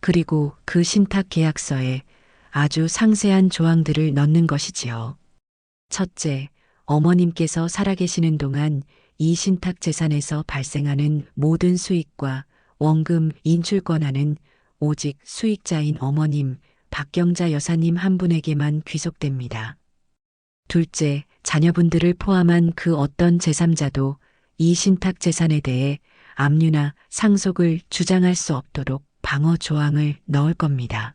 그리고 그 신탁 계약서에 아주 상세한 조항들을 넣는 것이지요. 첫째, 어머님께서 살아계시는 동안 이 신탁 재산에서 발생하는 모든 수익과 원금 인출 권한은 오직 수익자인 어머님, 박경자 여사님 한 분에게만 귀속됩니다. 둘째, 자녀분들을 포함한 그 어떤 제3자도 이 신탁 재산에 대해 압류나 상속을 주장할 수 없도록 방어 조항을 넣을 겁니다.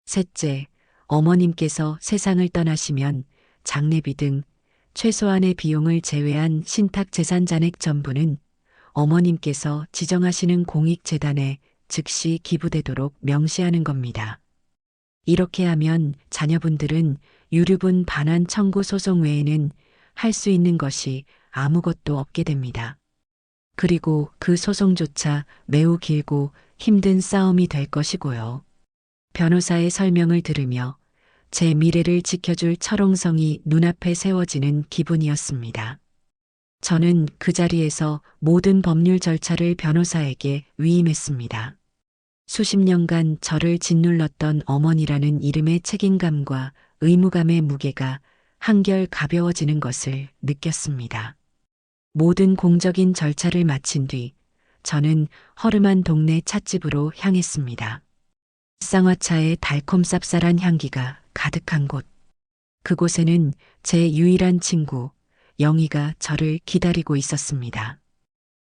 셋째, 어머님께서 세상을 떠나시면 장례비 등 최소한의 비용을 제외한 신탁 재산 잔액 전부는 어머님께서 지정하시는 공익재단에 즉시 기부되도록 명시하는 겁니다. 이렇게 하면 자녀분들은 유류분 반환 청구 소송 외에는 할 수 있는 것이 아무것도 없게 됩니다. 그리고 그 소송조차 매우 길고 힘든 싸움이 될 것이고요. 변호사의 설명을 들으며 제 미래를 지켜줄 철옹성이 눈앞에 세워지는 기분이었습니다. 저는 그 자리에서 모든 법률 절차를 변호사에게 위임했습니다. 수십 년간 저를 짓눌렀던 어머니라는 이름의 책임감과 의무감의 무게가 한결 가벼워지는 것을 느꼈습니다. 모든 공적인 절차를 마친 뒤 저는 허름한 동네 찻집으로 향했습니다. 쌍화차의 달콤 쌉쌀한 향기가 가득한 곳. 그곳에는 제 유일한 친구 영희가 저를 기다리고 있었습니다.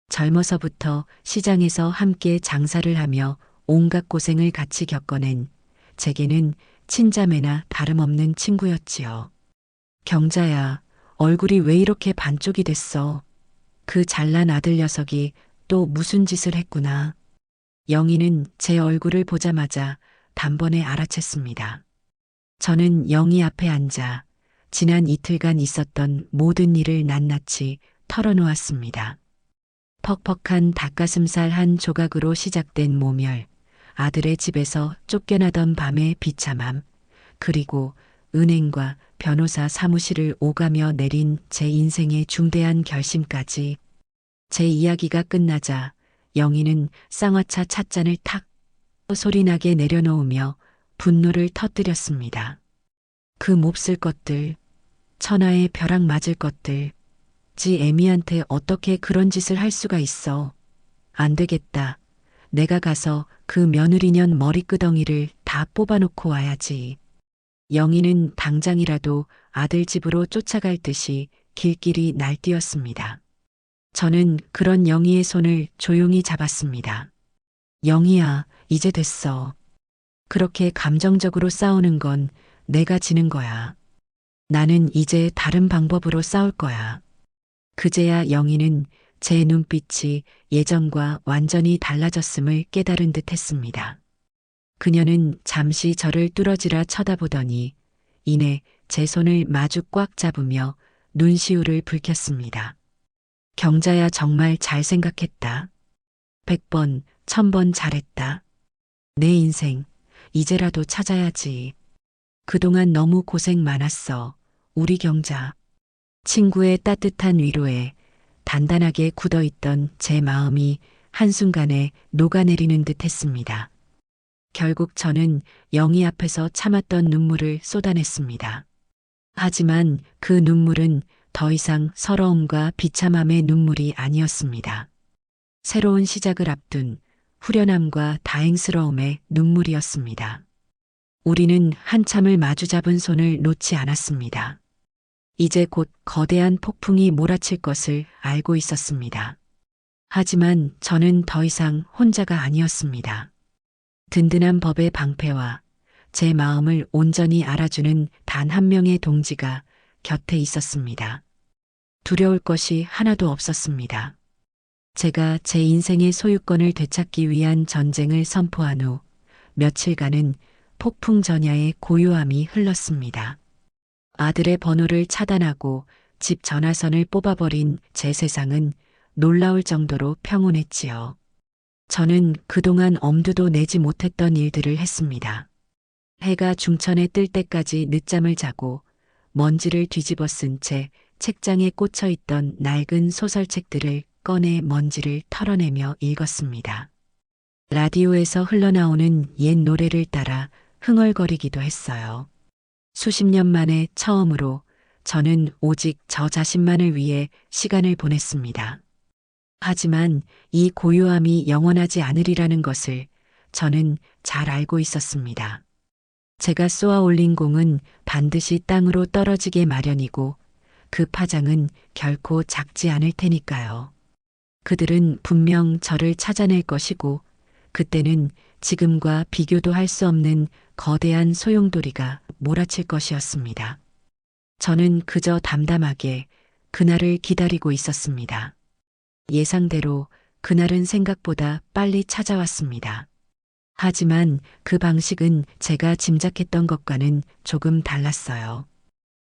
젊어서부터 시장에서 함께 장사를 하며 온갖 고생을 같이 겪어낸 제게는 친자매나 다름없는 친구였지요. 경자야, 얼굴이 왜 이렇게 반쪽이 됐어? 그 잘난 아들 녀석이 또 무슨 짓을 했구나. 영희는 제 얼굴을 보자마자 단번에 알아챘습니다. 저는 영희 앞에 앉아 지난 이틀간 있었던 모든 일을 낱낱이 털어놓았습니다. 퍽퍽한 닭가슴살 한 조각으로 시작된 모멸, 아들의 집에서 쫓겨나던 밤의 비참함, 그리고 은행과 변호사 사무실을 오가며 내린 제 인생의 중대한 결심까지. 제 이야기가 끝나자 영희는 쌍화차 찻잔을 탁 소리나게 내려놓으며 분노를 터뜨렸습니다. 그 몹쓸 것들, 천하의 벼락 맞을 것들, 지 애미한테 어떻게 그런 짓을 할 수가 있어. 안 되겠다. 내가 가서 그 며느리년 머리끄덩이를 다 뽑아놓고 와야지. 영희는 당장이라도 아들 집으로 쫓아갈 듯이 길길이 날뛰었습니다. 저는 그런 영희의 손을 조용히 잡았습니다. 영희야, 이제 됐어. 그렇게 감정적으로 싸우는 건 내가 지는 거야. 나는 이제 다른 방법으로 싸울 거야. 그제야 영희는 제 눈빛이 예전과 완전히 달라졌음을 깨달은 듯 했습니다. 그녀는 잠시 저를 뚫어지라 쳐다보더니 이내 제 손을 마주 꽉 잡으며 눈시울을 붉혔습니다. 경자야, 정말 잘 생각했다. 100번, 1000번 잘했다. 내 인생, 이제라도 찾아야지. 그동안 너무 고생 많았어. 우리 경자. 친구의 따뜻한 위로에 단단하게 굳어있던 제 마음이 한순간에 녹아내리는 듯 했습니다. 결국 저는 영희 앞에서 참았던 눈물을 쏟아냈습니다. 하지만 그 눈물은 더 이상 서러움과 비참함의 눈물이 아니었습니다. 새로운 시작을 앞둔 후련함과 다행스러움의 눈물이었습니다. 우리는 한참을 마주잡은 손을 놓지 않았습니다. 이제 곧 거대한 폭풍이 몰아칠 것을 알고 있었습니다. 하지만 저는 더 이상 혼자가 아니었습니다. 든든한 법의 방패와 제 마음을 온전히 알아주는 단 한 명의 동지가 곁에 있었습니다. 두려울 것이 하나도 없었습니다. 제가 제 인생의 소유권을 되찾기 위한 전쟁을 선포한 후 며칠간은 폭풍 전야의 고요함이 흘렀습니다. 아들의 번호를 차단하고 집 전화선을 뽑아버린 제 세상은 놀라울 정도로 평온했지요. 저는 그동안 엄두도 내지 못했던 일들을 했습니다. 해가 중천에 뜰 때까지 늦잠을 자고 먼지를 뒤집어 쓴 채 책장에 꽂혀 있던 낡은 소설책들을 꺼내 먼지를 털어내며 읽었습니다. 라디오에서 흘러나오는 옛 노래를 따라 흥얼거리기도 했어요. 수십 년 만에 처음으로 저는 오직 저 자신만을 위해 시간을 보냈습니다. 하지만 이 고요함이 영원하지 않으리라는 것을 저는 잘 알고 있었습니다. 제가 쏘아 올린 공은 반드시 땅으로 떨어지게 마련이고 그 파장은 결코 작지 않을 테니까요. 그들은 분명 저를 찾아낼 것이고 그때는 지금과 비교도 할 수 없는 거대한 소용돌이가 몰아칠 것이었습니다. 저는 그저 담담하게 그날을 기다리고 있었습니다. 예상대로 그날은 생각보다 빨리 찾아왔습니다. 하지만 그 방식은 제가 짐작했던 것과는 조금 달랐어요.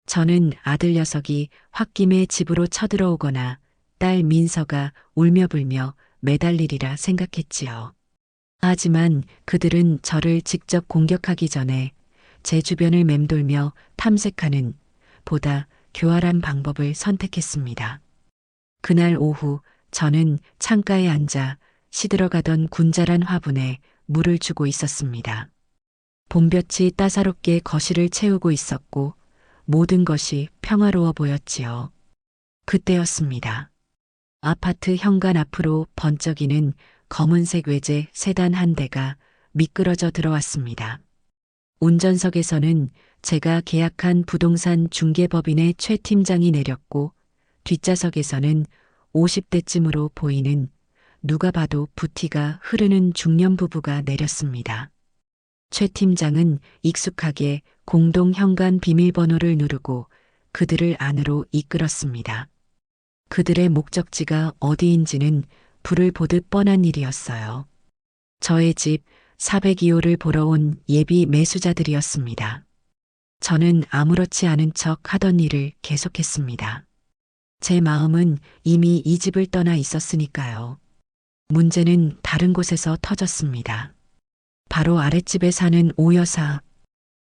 저는 아들 녀석이 홧김에 집으로 쳐들어오거나 딸 민서가 울며불며 매달리리라 생각했지요. 하지만 그들은 저를 직접 공격하기 전에 제 주변을 맴돌며 탐색하는 보다 교활한 방법을 선택했습니다. 그날 오후 저는 창가에 앉아 시들어가던 군자란 화분에 물을 주고 있었습니다. 봄볕이 따사롭게 거실을 채우고 있었고 모든 것이 평화로워 보였지요. 그때였습니다. 아파트 현관 앞으로 번쩍이는 검은색 외제 세단 한 대가 미끄러져 들어왔습니다. 운전석에서는 제가 계약한 부동산 중개법인의 최 팀장이 내렸고 뒷좌석에서는 50대쯤으로 보이는 누가 봐도 부티가 흐르는 중년 부부가 내렸습니다. 최 팀장은 익숙하게 공동 현관 비밀번호를 누르고 그들을 안으로 이끌었습니다. 그들의 목적지가 어디인지는 불을 보듯 뻔한 일이었어요. 저의 집 402호를 보러 온 예비 매수자들이었습니다. 저는 아무렇지 않은 척 하던 일을 계속했습니다. 제 마음은 이미 이 집을 떠나 있었으니까요. 문제는 다른 곳에서 터졌습니다. 바로 아랫집에 사는 오 여사.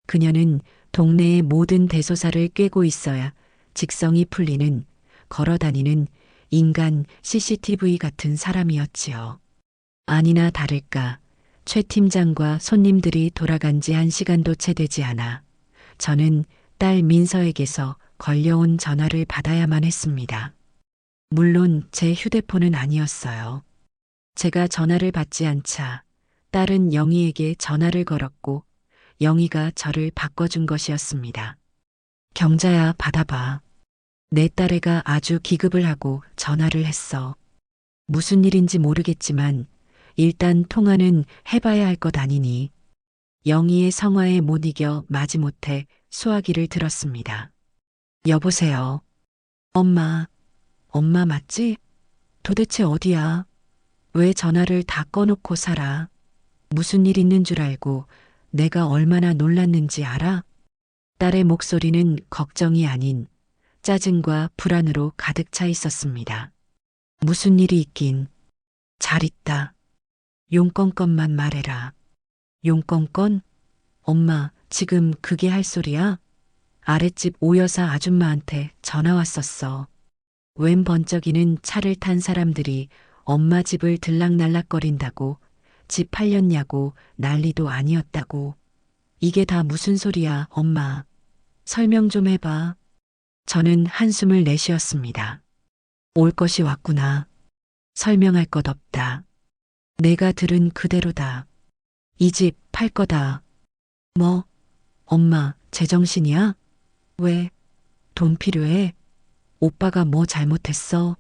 그녀는 동네의 모든 대소사를 꿰고 있어야 직성이 풀리는 걸어다니는 인간 CCTV 같은 사람이었지요. 아니나 다를까 최 팀장과 손님들이 돌아간 지 1시간도 채 되지 않아 저는 딸 민서에게서 걸려온 전화를 받아야만 했습니다. 물론 제 휴대폰은 아니었어요. 제가 전화를 받지 않자 딸은 영희에게 전화를 걸었고 영희가 저를 바꿔준 것이었습니다. 경자야, 받아봐. 내 딸애가 아주 기급을 하고 전화를 했어. 무슨 일인지 모르겠지만 일단 통화는 해봐야 할 것 아니니. 영희의 성화에 못 이겨 마지못해 수화기를 들었습니다. 여보세요. 엄마, 엄마 맞지? 도대체 어디야? 왜 전화를 다 꺼놓고 살아? 무슨 일 있는 줄 알고 내가 얼마나 놀랐는지 알아? 딸의 목소리는 걱정이 아닌 짜증과 불안으로 가득 차 있었습니다. 무슨 일이 있긴. 잘 있다. 용건건만 말해라. 용건건? 엄마, 지금 그게 할 소리야? 아랫집 오여사 아줌마한테 전화 왔었어. 웬 번쩍이는 차를 탄 사람들이 엄마 집을 들락날락거린다고, 집 팔렸냐고 난리도 아니었다고. 이게 다 무슨 소리야, 엄마. 설명 좀 해봐. 저는 한숨을 내쉬었습니다. 올 것이 왔구나. 설명할 것 없다. 내가 들은 그대로다. 이 집 팔 거다. 뭐? 엄마, 제정신이야? 왜? 돈 필요해? 오빠가 뭐 잘못했어?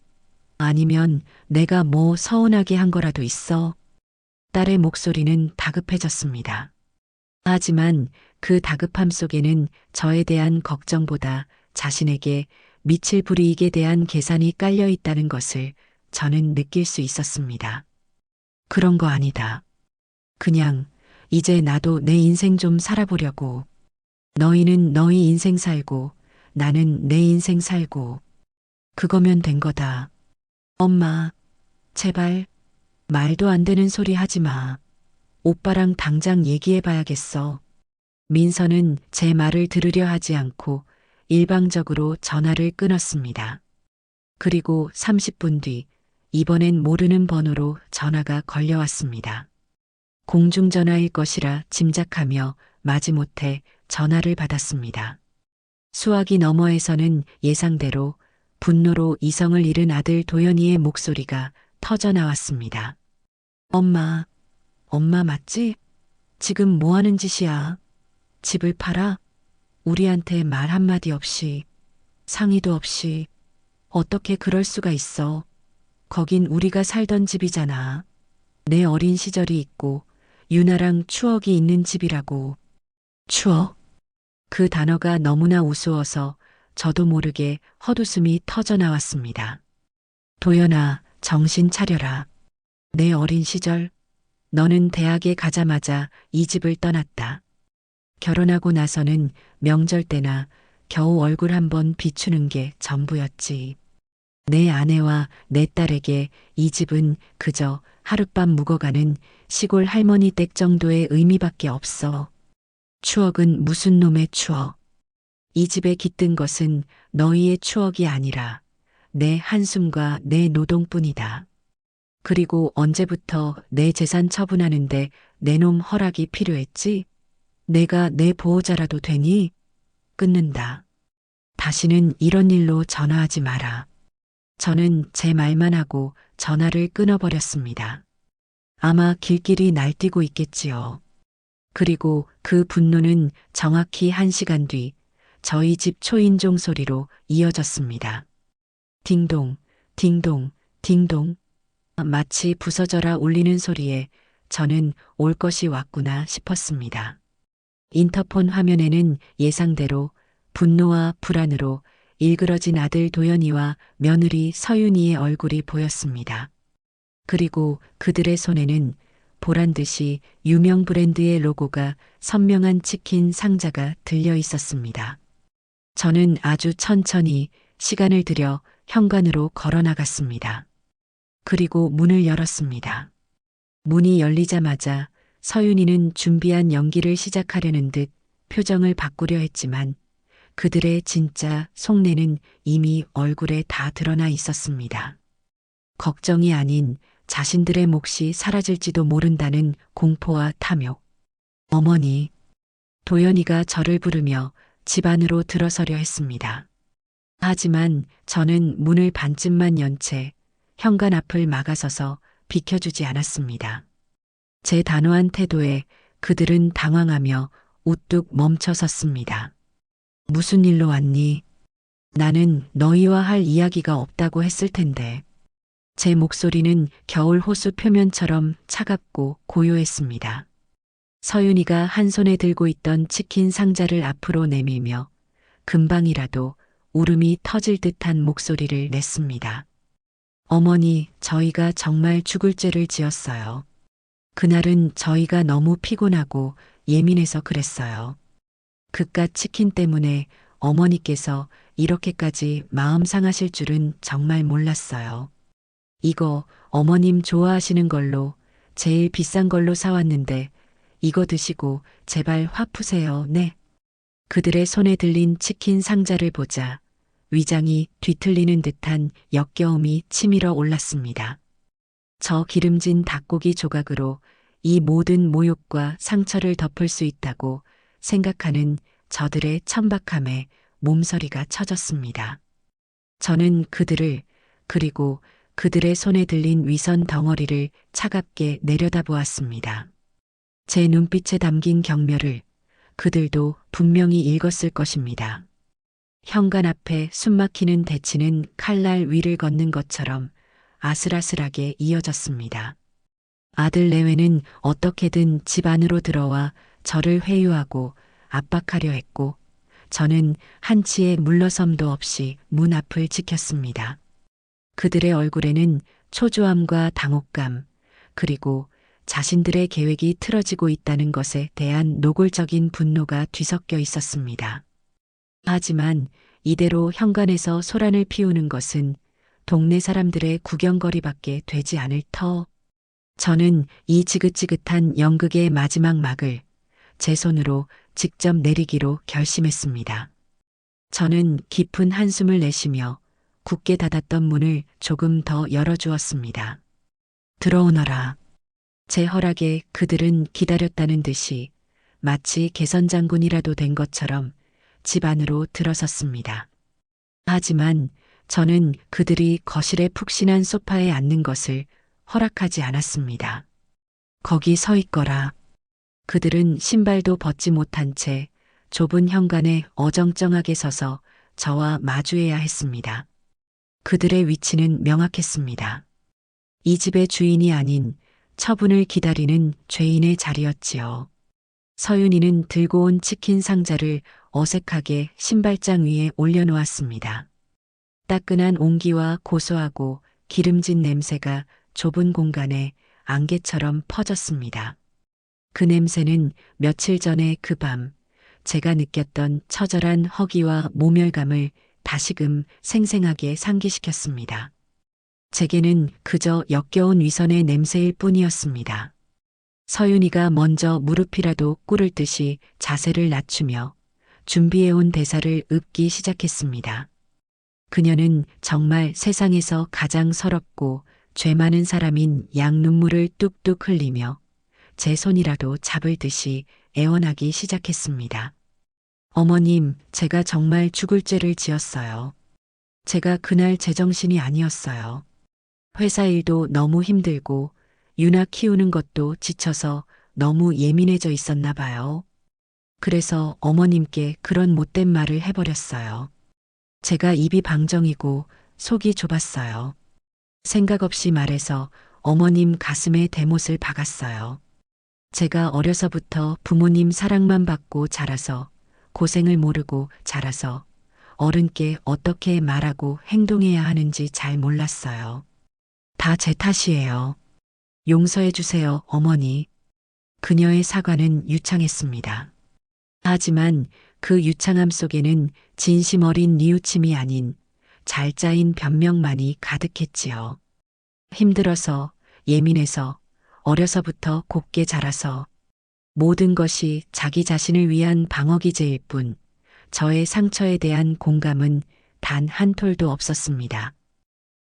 아니면 내가 뭐 서운하게 한 거라도 있어? 딸의 목소리는 다급해졌습니다. 하지만 그 다급함 속에는 저에 대한 걱정보다 자신에게 미칠 불이익에 대한 계산이 깔려 있다는 것을 저는 느낄 수 있었습니다. 그런 거 아니다. 그냥 이제 나도 내 인생 좀 살아보려고. 너희는 너희 인생 살고 나는 내 인생 살고. 그거면 된 거다. 엄마, 제발 말도 안 되는 소리 하지 마. 오빠랑 당장 얘기해 봐야겠어. 민서는 제 말을 들으려 하지 않고 일방적으로 전화를 끊었습니다. 그리고 30분 뒤 이번엔 모르는 번호로 전화가 걸려왔습니다. 공중전화일 것이라 짐작하며 마지못해 전화를 받았습니다. 수화기 너머에서는 예상대로 분노로 이성을 잃은 아들 도연이의 목소리가 터져 나왔습니다. 엄마, 엄마 맞지? 지금 뭐 하는 짓이야? 집을 팔아? 우리한테 말 한마디 없이, 상의도 없이, 어떻게 그럴 수가 있어? 거긴 우리가 살던 집이잖아. 내 어린 시절이 있고, 유나랑 추억이 있는 집이라고. 추억? 그 단어가 너무나 우스워서 저도 모르게 헛웃음이 터져 나왔습니다. 도연아, 정신 차려라. 내 어린 시절, 너는 대학에 가자마자 이 집을 떠났다. 결혼하고 나서는 명절 때나 겨우 얼굴 한번 비추는 게 전부였지. 내 아내와 내 딸에게 이 집은 그저 하룻밤 묵어가는 시골 할머니 댁 정도의 의미밖에 없어. 추억은 무슨 놈의 추억. 이 집에 깃든 것은 너희의 추억이 아니라 내 한숨과 내 노동뿐이다. 그리고 언제부터 내 재산 처분하는데 내 놈 허락이 필요했지? 내가 내 보호자라도 되니? 끊는다. 다시는 이런 일로 전화하지 마라. 저는 제 말만 하고 전화를 끊어버렸습니다. 아마 길길이 날뛰고 있겠지요. 그리고 그 분노는 정확히 1시간 뒤 저희 집 초인종 소리로 이어졌습니다. 딩동, 딩동, 딩동. 마치 부서져라 울리는 소리에 저는 올 것이 왔구나 싶었습니다. 인터폰 화면에는 예상대로 분노와 불안으로 일그러진 아들 도연이와 며느리 서윤이의 얼굴이 보였습니다. 그리고 그들의 손에는 보란 듯이 유명 브랜드의 로고가 선명한 치킨 상자가 들려 있었습니다. 저는 아주 천천히 시간을 들여 현관으로 걸어 나갔습니다. 그리고 문을 열었습니다. 문이 열리자마자 서윤이는 준비한 연기를 시작하려는 듯 표정을 바꾸려 했지만 그들의 진짜 속내는 이미 얼굴에 다 드러나 있었습니다. 걱정이 아닌 자신들의 몫이 사라질지도 모른다는 공포와 탐욕. 어머니, 도연이가 저를 부르며 집 안으로 들어서려 했습니다. 하지만 저는 문을 반쯤만 연 채 현관 앞을 막아서서 비켜주지 않았습니다. 제 단호한 태도에 그들은 당황하며 우뚝 멈춰 섰습니다. 무슨 일로 왔니? 나는 너희와 할 이야기가 없다고 했을 텐데. 제 목소리는 겨울 호수 표면처럼 차갑고 고요했습니다. 서윤이가 한 손에 들고 있던 치킨 상자를 앞으로 내밀며 금방이라도 울음이 터질 듯한 목소리를 냈습니다. 어머니, 저희가 정말 죽을 죄를 지었어요. 그날은 저희가 너무 피곤하고 예민해서 그랬어요. 그깟 치킨 때문에 어머니께서 이렇게까지 마음 상하실 줄은 정말 몰랐어요. 이거 어머님 좋아하시는 걸로 제일 비싼 걸로 사왔는데 이거 드시고 제발 화 푸세요. 네. 그들의 손에 들린 치킨 상자를 보자 위장이 뒤틀리는 듯한 역겨움이 치밀어 올랐습니다. 저 기름진 닭고기 조각으로 이 모든 모욕과 상처를 덮을 수 있다고 생각하는 저들의 천박함에 몸서리가 쳐졌습니다. 저는 그들을 그리고 그들의 손에 들린 위선 덩어리를 차갑게 내려다보았습니다. 제 눈빛에 담긴 경멸을 그들도 분명히 읽었을 것입니다. 현관 앞에 숨막히는 대치는 칼날 위를 걷는 것처럼 아슬아슬하게 이어졌습니다. 아들 내외는 어떻게든 집 안으로 들어와 저를 회유하고 압박하려 했고 저는 한치의 물러섬도 없이 문 앞을 지켰습니다. 그들의 얼굴에는 초조함과 당혹감, 그리고 자신들의 계획이 틀어지고 있다는 것에 대한 노골적인 분노가 뒤섞여 있었습니다. 하지만 이대로 현관에서 소란을 피우는 것은 동네 사람들의 구경거리밖에 되지 않을 터. 저는 이 지긋지긋한 연극의 마지막 막을 제 손으로 직접 내리기로 결심했습니다. 저는 깊은 한숨을 내쉬며 굳게 닫았던 문을 조금 더 열어주었습니다. 들어오너라. 제 허락에 그들은 기다렸다는 듯이 마치 개선장군이라도 된 것처럼 집 안으로 들어섰습니다. 하지만 저는 그들이 거실의 푹신한 소파에 앉는 것을 허락하지 않았습니다. 거기 서 있거라. 그들은 신발도 벗지 못한 채 좁은 현관에 어정쩡하게 서서 저와 마주해야 했습니다. 그들의 위치는 명확했습니다. 이 집의 주인이 아닌 처분을 기다리는 죄인의 자리였지요. 서윤이는 들고 온 치킨 상자를 어색하게 신발장 위에 올려놓았습니다. 따끈한 온기와 고소하고 기름진 냄새가 좁은 공간에 안개처럼 퍼졌습니다. 그 냄새는 며칠 전에 그 밤 제가 느꼈던 처절한 허기와 모멸감을 다시금 생생하게 상기시켰습니다. 제게는 그저 역겨운 위선의 냄새일 뿐이었습니다. 서윤이가 먼저 무릎이라도 꿇을 듯이 자세를 낮추며 준비해온 대사를 읊기 시작했습니다. 그녀는 정말 세상에서 가장 서럽고 죄 많은 사람인 양 눈물을 뚝뚝 흘리며 제 손이라도 잡을 듯이 애원하기 시작했습니다. 어머님, 제가 정말 죽을 죄를 지었어요. 제가 그날 제정신이 아니었어요. 회사 일도 너무 힘들고 유나 키우는 것도 지쳐서 너무 예민해져 있었나 봐요. 그래서 어머님께 그런 못된 말을 해버렸어요. 제가 입이 방정이고 속이 좁았어요. 생각 없이 말해서 어머님 가슴에 대못을 박았어요. 제가 어려서부터 부모님 사랑만 받고 자라서 고생을 모르고 자라서 어른께 어떻게 말하고 행동해야 하는지 잘 몰랐어요. 다 제 탓이에요. 용서해 주세요, 어머니. 그녀의 사과는 유창했습니다. 하지만 그 유창함 속에는 진심 어린 뉘우침이 아닌 잘 짜인 변명만이 가득했지요. 힘들어서, 예민해서, 어려서부터 곱게 자라서 모든 것이 자기 자신을 위한 방어기제일 뿐 저의 상처에 대한 공감은 단 한 톨도 없었습니다.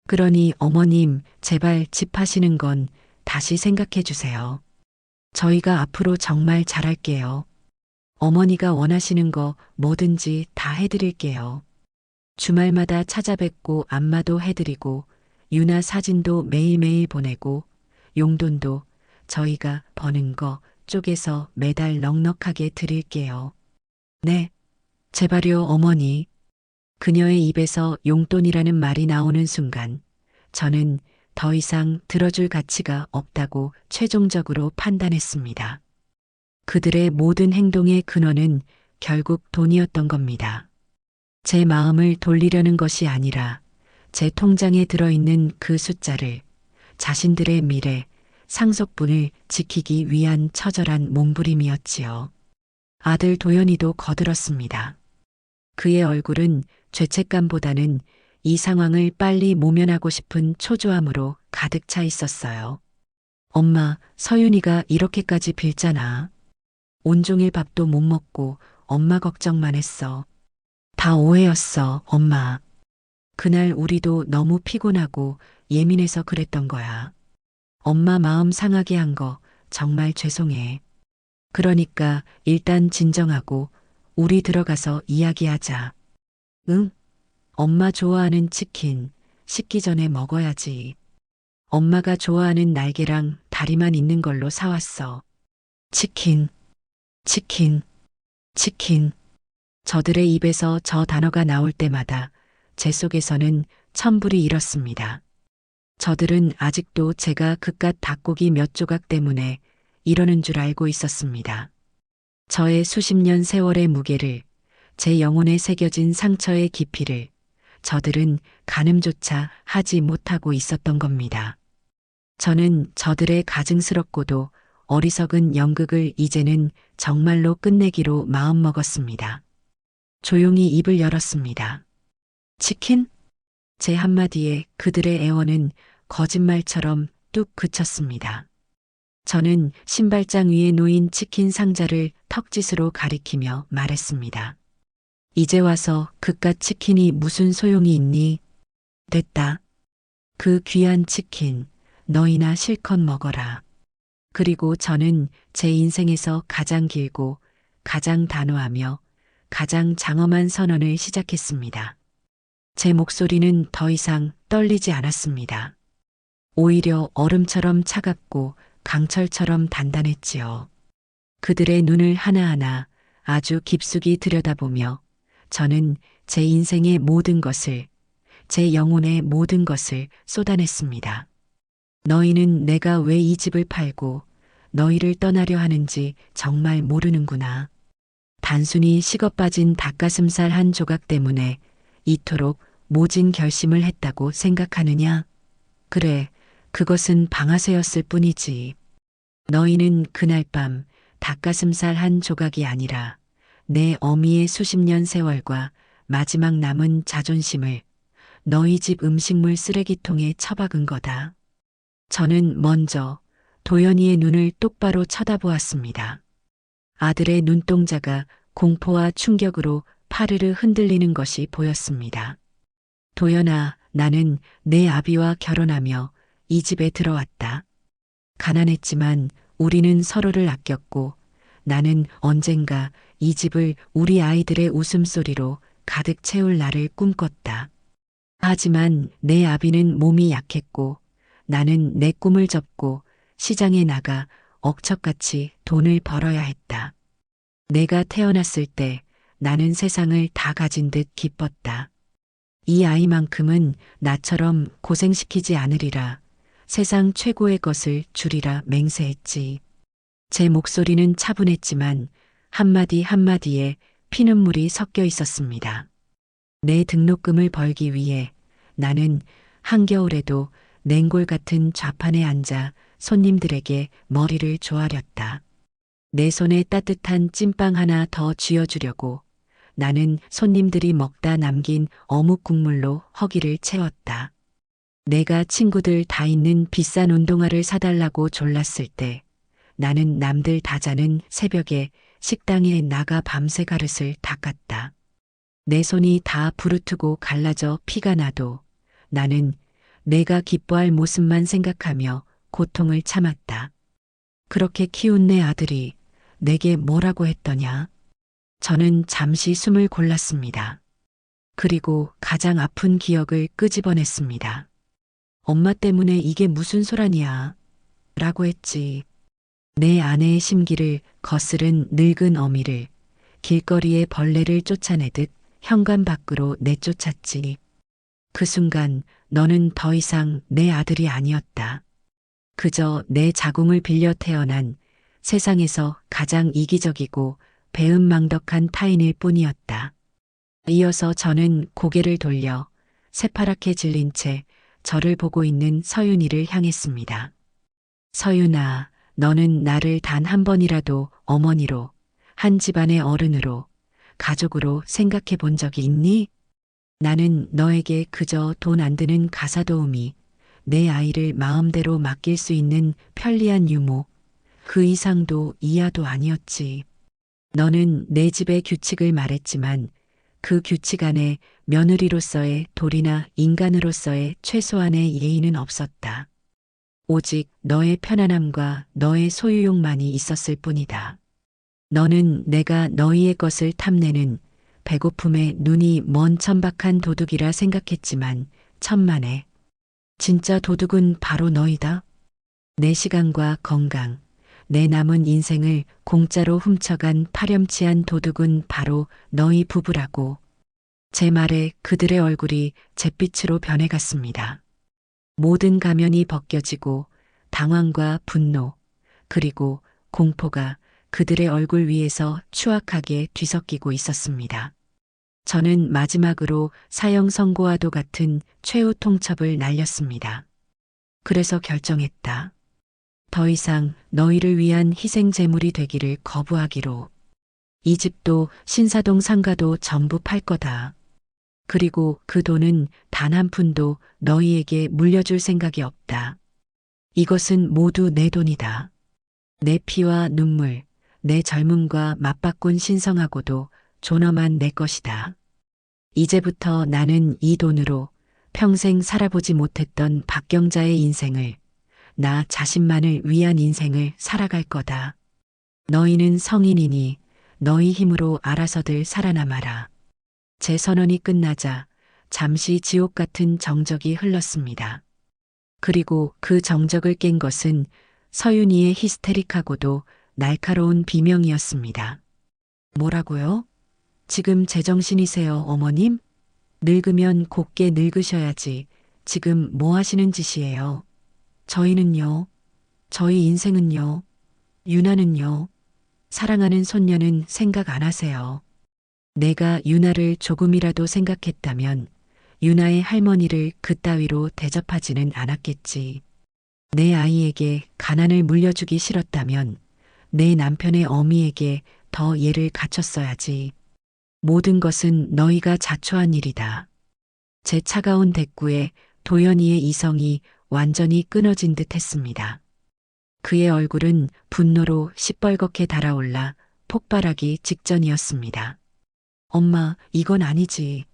그러니 어머님, 제발 집 파시는 건 다시 생각해 주세요. 저희가 앞으로 정말 잘할게요. 어머니가 원하시는 거 뭐든지 다 해드릴게요. 주말마다 찾아뵙고 안마도 해드리고 유나 사진도 매일매일 보내고 용돈도 저희가 버는 거 쪼개서 매달 넉넉하게 드릴게요. 네, 제발요, 어머니. 그녀의 입에서 용돈이라는 말이 나오는 순간 저는 더 이상 들어줄 가치가 없다고 최종적으로 판단했습니다. 그들의 모든 행동의 근원은 결국 돈이었던 겁니다. 제 마음을 돌리려는 것이 아니라 제 통장에 들어있는 그 숫자를 자신들의 미래, 상속분을 지키기 위한 처절한 몸부림이었지요. 아들 도연이도 거들었습니다. 그의 얼굴은 죄책감보다는 이 상황을 빨리 모면하고 싶은 초조함으로 가득 차 있었어요. 엄마, 서윤이가 이렇게까지 빌잖아. 온종일 밥도 못 먹고 엄마 걱정만 했어. 다 오해였어, 엄마. 그날 우리도 너무 피곤하고 예민해서 그랬던 거야. 엄마 마음 상하게 한 거 정말 죄송해. 그러니까 일단 진정하고 우리 들어가서 이야기하자. 응? 엄마 좋아하는 치킨 식기 전에 먹어야지. 엄마가 좋아하는 날개랑 다리만 있는 걸로 사왔어. 치킨, 치킨, 치킨. 저들의 입에서 저 단어가 나올 때마다 제 속에서는 천불이 일었습니다. 저들은 아직도 제가 그깟 닭고기 몇 조각 때문에 이러는 줄 알고 있었습니다. 저의 수십 년 세월의 무게를, 제 영혼에 새겨진 상처의 깊이를 저들은 가늠조차 하지 못하고 있었던 겁니다. 저는 저들의 가증스럽고도 어리석은 연극을 이제는 정말로 끝내기로 마음먹었습니다. 조용히 입을 열었습니다. 치킨? 제 한마디에 그들의 애원은 거짓말처럼 뚝 그쳤습니다. 저는 신발장 위에 놓인 치킨 상자를 턱짓으로 가리키며 말했습니다. 이제 와서 그깟 치킨이 무슨 소용이 있니? 됐다. 그 귀한 치킨 너희나 실컷 먹어라. 그리고 저는 제 인생에서 가장 길고 가장 단호하며 가장 장엄한 선언을 시작했습니다. 제 목소리는 더 이상 떨리지 않았습니다. 오히려 얼음처럼 차갑고 강철처럼 단단했지요. 그들의 눈을 하나하나 아주 깊숙이 들여다보며 저는 제 인생의 모든 것을, 제 영혼의 모든 것을 쏟아냈습니다. 너희는 내가 왜 이 집을 팔고 너희를 떠나려 하는지 정말 모르는구나. 단순히 식어빠진 닭가슴살 한 조각 때문에 이토록 모진 결심을 했다고 생각하느냐? 그래, 그것은 방아쇠였을 뿐이지. 너희는 그날 밤 닭가슴살 한 조각이 아니라 내 어미의 수십 년 세월과 마지막 남은 자존심을 너희 집 음식물 쓰레기통에 처박은 거다. 저는 먼저 도연이의 눈을 똑바로 쳐다보았습니다. 아들의 눈동자가 공포와 충격으로 파르르 흔들리는 것이 보였습니다. 도연아, 나는 내 아비와 결혼하며 이 집에 들어왔다. 가난했지만 우리는 서로를 아꼈고 나는 언젠가 이 집을 우리 아이들의 웃음소리로 가득 채울 날을 꿈꿨다. 하지만 내 아비는 몸이 약했고 나는 내 꿈을 접고 시장에 나가 억척같이 돈을 벌어야 했다. 내가 태어났을 때 나는 세상을 다 가진 듯 기뻤다. 이 아이만큼은 나처럼 고생시키지 않으리라. 세상 최고의 것을 주리라 맹세했지. 제 목소리는 차분했지만 한마디 한마디에 피눈물이 섞여 있었습니다. 내 등록금을 벌기 위해 나는 한겨울에도 냉골 같은 좌판에 앉아 손님들에게 머리를 조아렸다. 내 손에 따뜻한 찐빵 하나 더 쥐어주려고 나는 손님들이 먹다 남긴 어묵 국물로 허기를 채웠다. 내가 친구들 다 있는 비싼 운동화를 사달라고 졸랐을 때 나는 남들 다 자는 새벽에 식당에 나가 밤새 가릇을 닦았다. 내 손이 다 부르트고 갈라져 피가 나도 나는 내가 기뻐할 모습만 생각하며 고통을 참았다. 그렇게 키운 내 아들이 내게 뭐라고 했더냐? 저는 잠시 숨을 골랐습니다. 그리고 가장 아픈 기억을 끄집어냈습니다. 엄마 때문에 이게 무슨 소란이야. 라고 했지. 내 아내의 심기를 거스른 늙은 어미를 길거리에 벌레를 쫓아내듯 현관 밖으로 내쫓았지. 그 순간 너는 더 이상 내 아들이 아니었다. 그저 내 자궁을 빌려 태어난 세상에서 가장 이기적이고 배은망덕한 타인일 뿐이었다. 이어서 저는 고개를 돌려 새파랗게 질린 채 저를 보고 있는 서윤이를 향했습니다. 서윤아, 너는 나를 단 한 번이라도 어머니로, 한 집안의 어른으로, 가족으로 생각해 본 적이 있니? 나는 너에게 그저 돈 안 드는 가사도우미, 내 아이를 마음대로 맡길 수 있는 편리한 유모, 그 이상도 이하도 아니었지. 너는 내 집의 규칙을 말했지만 그 규칙 안에 며느리로서의 도리나 인간으로서의 최소한의 예의는 없었다. 오직 너의 편안함과 너의 소유욕만이 있었을 뿐이다. 너는 내가 너희의 것을 탐내는 배고픔에 눈이 먼 천박한 도둑이라 생각했지만 천만에 진짜 도둑은 바로 너희다. 내 시간과 건강, 내 남은 인생을 공짜로 훔쳐간 파렴치한 도둑은 바로 너희 부부라고. 제 말에 그들의 얼굴이 잿빛으로 변해갔습니다. 모든 가면이 벗겨지고 당황과 분노, 그리고 공포가 그들의 얼굴 위에서 추악하게 뒤섞이고 있었습니다. 저는 마지막으로 사형 선고와도 같은 최후 통첩을 날렸습니다. 그래서 결정했다. 더 이상 너희를 위한 희생 제물이 되기를 거부하기로. 이 집도 신사동 상가도 전부 팔 거다. 그리고 그 돈은 단 한 푼도 너희에게 물려줄 생각이 없다. 이것은 모두 내 돈이다. 내 피와 눈물, 내 젊음과 맞바꾼 신성하고도 존엄한 내 것이다. 이제부터 나는 이 돈으로 평생 살아보지 못했던 박경자의 인생을, 나 자신만을 위한 인생을 살아갈 거다. 너희는 성인이니 너희 힘으로 알아서들 살아남아라. 제 선언이 끝나자 잠시 지옥 같은 정적이 흘렀습니다. 그리고 그 정적을 깬 것은 서윤이의 히스테릭하고도 날카로운 비명이었습니다. 뭐라고요? 지금 제정신이세요, 어머님? 늙으면 곱게 늙으셔야지. 지금 뭐 하시는 짓이에요? 저희는요, 저희 인생은요, 유나는요, 사랑하는 손녀는 생각 안 하세요. 내가 유나를 조금이라도 생각했다면 유나의 할머니를 그따위로 대접하지는 않았겠지. 내 아이에게 가난을 물려주기 싫었다면 내 남편의 어미에게 더 예를 갖췄어야지. 모든 것은 너희가 자초한 일이다. 제 차가운 대꾸에 도연이의 이성이 완전히 끊어진 듯 했습니다. 그의 얼굴은 분노로 시뻘겋게 달아올라 폭발하기 직전이었습니다. 엄마, 이건 아니지.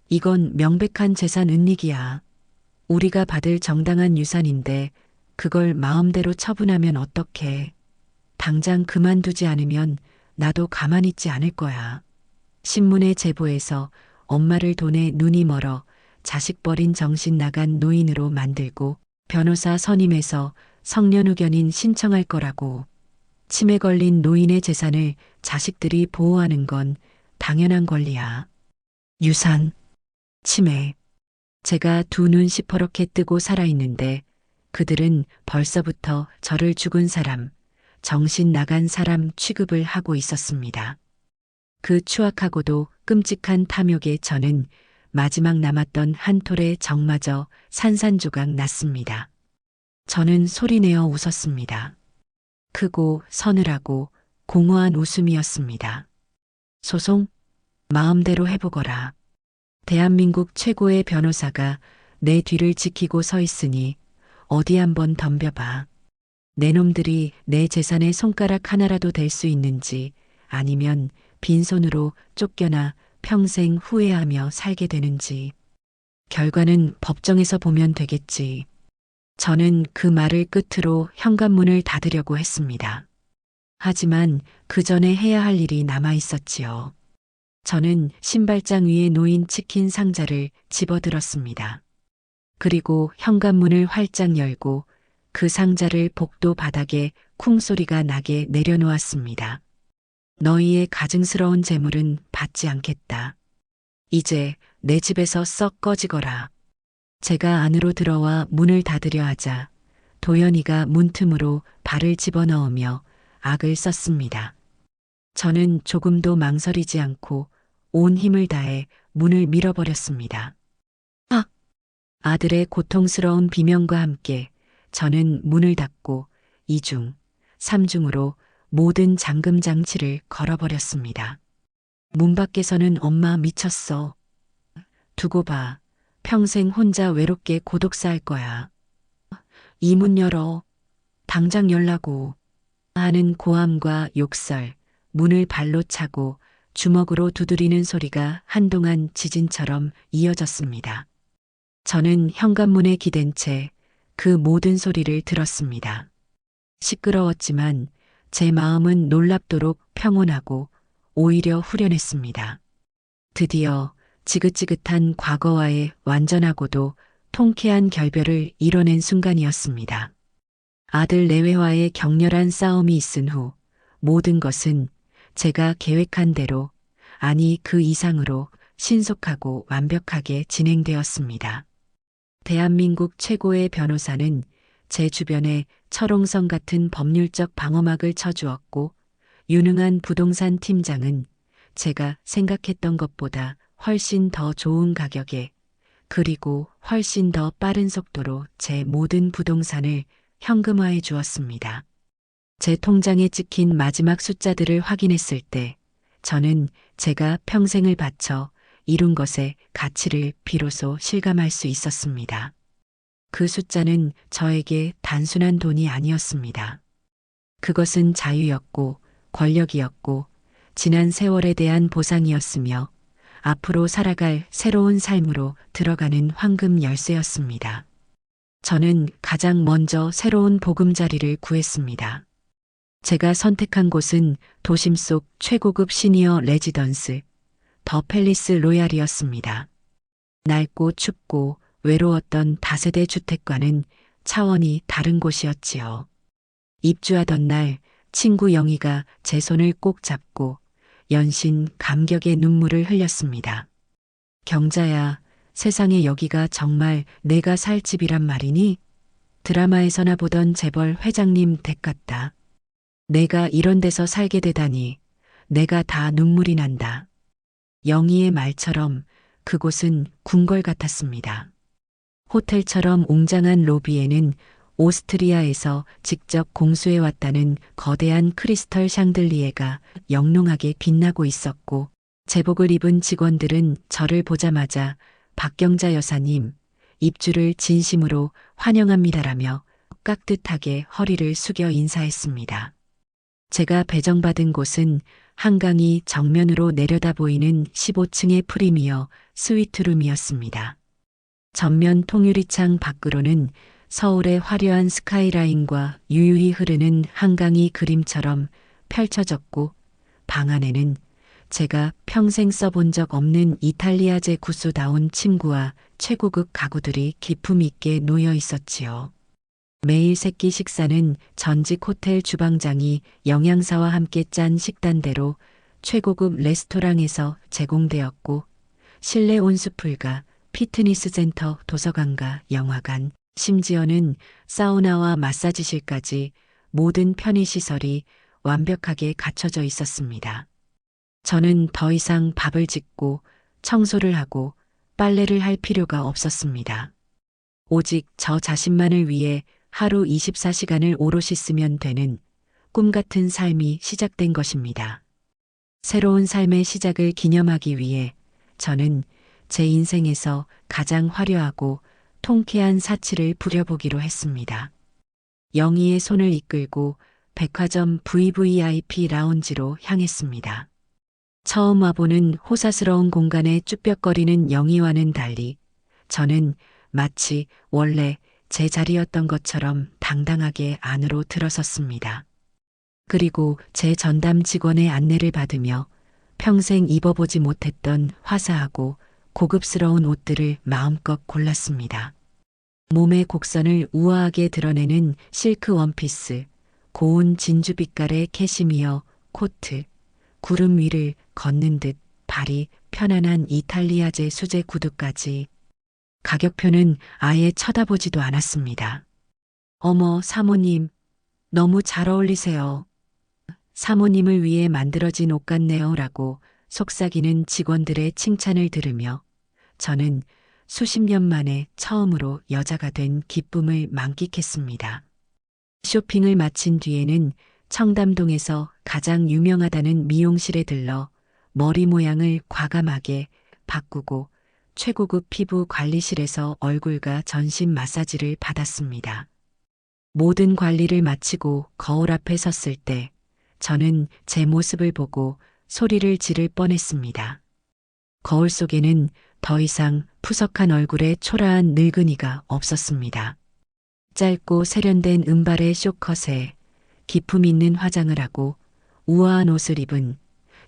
이건 명백한 재산 은닉이야. 우리가 받을 정당한 유산인데 그걸 마음대로 처분하면 어떡해. 당장 그만두지 않으면 나도 가만히 있지 않을 거야. 신문의 제보에서 엄마를 돈에 눈이 멀어 자식 버린 정신 나간 노인으로 만들고 변호사 선임해서 성년후견인 신청할 거라고. 치매 걸린 노인의 재산을 자식들이 보호하는 건 당연한 권리야. 유산, 치매. 제가 두 눈 시퍼렇게 뜨고 살아있는데 그들은 벌써부터 저를 죽은 사람, 정신 나간 사람 취급을 하고 있었습니다. 그 추악하고도 끔찍한 탐욕에 저는 마지막 남았던 한 톨의 정마저 산산조각 났습니다. 저는 소리내어 웃었습니다. 크고 서늘하고 공허한 웃음이었습니다. 소송? 마음대로 해보거라. 대한민국 최고의 변호사가 내 뒤를 지키고 서 있으니 어디 한번 덤벼봐. 내 놈들이 내 재산의 손가락 하나라도 될 수 있는지 아니면 빈손으로 쫓겨나 평생 후회하며 살게 되는지. 결과는 법정에서 보면 되겠지. 저는 그 말을 끝으로 현관문을 닫으려고 했습니다. 하지만 그 전에 해야 할 일이 남아 있었지요. 저는 신발장 위에 놓인 치킨 상자를 집어들었습니다. 그리고 현관문을 활짝 열고 그 상자를 복도 바닥에 쿵 소리가 나게 내려놓았습니다. 너희의 가증스러운 재물은 받지 않겠다. 이제 내 집에서 썩 꺼지거라. 제가 안으로 들어와 문을 닫으려 하자 도연이가 문틈으로 발을 집어넣으며 악을 썼습니다. 저는 조금도 망설이지 않고 온 힘을 다해 문을 밀어버렸습니다. 아! 아들의 고통스러운 비명과 함께 저는 문을 닫고 2중, 3중으로 모든 잠금 장치를 걸어버렸습니다. 문 밖에서는 엄마 미쳤어. 두고 봐. 평생 혼자 외롭게 고독사할 거야. 이 문 열어. 당장 열라고. 하는 고함과 욕설, 문을 발로 차고 주먹으로 두드리는 소리가 한동안 지진처럼 이어졌습니다. 저는 현관문에 기댄 채 그 모든 소리를 들었습니다. 시끄러웠지만 제 마음은 놀랍도록 평온하고 오히려 후련했습니다. 드디어 지긋지긋한 과거와의 완전하고도 통쾌한 결별을 이뤄낸 순간이었습니다. 아들 내외와의 격렬한 싸움이 있은 후 모든 것은 제가 계획한 대로, 아니 그 이상으로 신속하고 완벽하게 진행되었습니다. 대한민국 최고의 변호사는 제 주변에 철옹성 같은 법률적 방어막을 쳐주었고, 유능한 부동산 팀장은 제가 생각했던 것보다 훨씬 더 좋은 가격에, 그리고 훨씬 더 빠른 속도로 제 모든 부동산을 현금화해 주었습니다. 제 통장에 찍힌 마지막 숫자들을 확인했을 때 저는 제가 평생을 바쳐 이룬 것의 가치를 비로소 실감할 수 있었습니다. 그 숫자는 저에게 단순한 돈이 아니었습니다. 그것은 자유였고 권력이었고 지난 세월에 대한 보상이었으며 앞으로 살아갈 새로운 삶으로 들어가는 황금 열쇠였습니다. 저는 가장 먼저 새로운 보금자리를 구했습니다. 제가 선택한 곳은 도심 속 최고급 시니어 레지던스, 더 팰리스 로얄이었습니다. 낡고 춥고 외로웠던 다세대 주택과는 차원이 다른 곳이었지요. 입주하던 날 친구 영희가 제 손을 꼭 잡고 연신 감격의 눈물을 흘렸습니다. 경자야, 세상에 여기가 정말 내가 살 집이란 말이니? 드라마에서나 보던 재벌 회장님 댁 같다. 내가 이런 데서 살게 되다니 내가 다 눈물이 난다. 영희의 말처럼 그곳은 궁궐 같았습니다. 호텔처럼 웅장한 로비에는 오스트리아에서 직접 공수해 왔다는 거대한 크리스털 샹들리에가 영롱하게 빛나고 있었고, 제복을 입은 직원들은 저를 보자마자 박경자 여사님, 입주를 진심으로 환영합니다라며 깍듯하게 허리를 숙여 인사했습니다. 제가 배정받은 곳은 한강이 정면으로 내려다 보이는 15층의 프리미어 스위트룸이었습니다. 전면 통유리창 밖으로는 서울의 화려한 스카이라인과 유유히 흐르는 한강이 그림처럼 펼쳐졌고, 방 안에는 제가 평생 써본 적 없는 이탈리아제 구스다운 침구와 최고급 가구들이 기품 있게 놓여 있었지요. 매일 새끼 식사는 전직 호텔 주방장이 영양사와 함께 짠 식단대로 최고급 레스토랑에서 제공되었고, 실내 온수풀과 피트니스 센터, 도서관과 영화관, 심지어는 사우나와 마사지실까지 모든 편의시설이 완벽하게 갖춰져 있었습니다. 저는 더 이상 밥을 짓고 청소를 하고 빨래를 할 필요가 없었습니다. 오직 저 자신만을 위해 하루 24시간을 오롯이 쓰면 되는 꿈 같은 삶이 시작된 것입니다. 새로운 삶의 시작을 기념하기 위해 저는 제 인생에서 가장 화려하고 통쾌한 사치를 부려보기로 했습니다. 영희의 손을 이끌고 백화점 VVIP 라운지로 향했습니다. 처음 와보는 호사스러운 공간에 쭈뼛거리는 영희와는 달리 저는 마치 원래 제 자리였던 것처럼 당당하게 안으로 들어섰습니다. 그리고 제 전담 직원의 안내를 받으며 평생 입어보지 못했던 화사하고 고급스러운 옷들을 마음껏 골랐습니다. 몸의 곡선을 우아하게 드러내는 실크 원피스, 고운 진주빛깔의 캐시미어 코트, 구름 위를 걷는 듯 발이 편안한 이탈리아제 수제 구두까지. 가격표는 아예 쳐다보지도 않았습니다. 어머, 사모님, 너무 잘 어울리세요. 사모님을 위해 만들어진 옷 같네요. 라고 속삭이는 직원들의 칭찬을 들으며 저는 수십 년 만에 처음으로 여자가 된 기쁨을 만끽했습니다. 쇼핑을 마친 뒤에는 청담동에서 가장 유명하다는 미용실에 들러 머리 모양을 과감하게 바꾸고 최고급 피부 관리실에서 얼굴과 전신 마사지를 받았습니다. 모든 관리를 마치고 거울 앞에 섰을 때 저는 제 모습을 보고 소리를 지를 뻔했습니다. 거울 속에는 더 이상 푸석한 얼굴에 초라한 늙은이가 없었습니다. 짧고 세련된 은발의 쇼컷에 기품 있는 화장을 하고 우아한 옷을 입은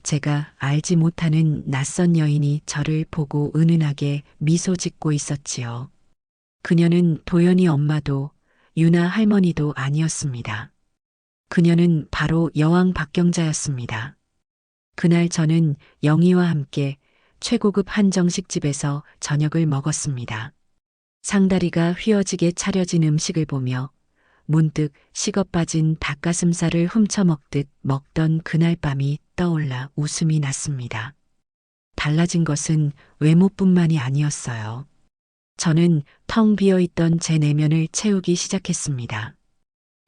제가 알지 못하는 낯선 여인이 저를 보고 은은하게 미소 짓고 있었지요. 그녀는 도연이 엄마도 유나 할머니도 아니었습니다. 그녀는 바로 여왕 박경자였습니다. 그날 저는 영희와 함께 최고급 한정식 집에서 저녁을 먹었습니다. 상다리가 휘어지게 차려진 음식을 보며 문득 식어 빠진 닭가슴살을 훔쳐먹듯 먹던 그날 밤이 떠올라 웃음이 났습니다. 달라진 것은 외모뿐만이 아니었어요. 저는 텅 비어있던 제 내면을 채우기 시작했습니다.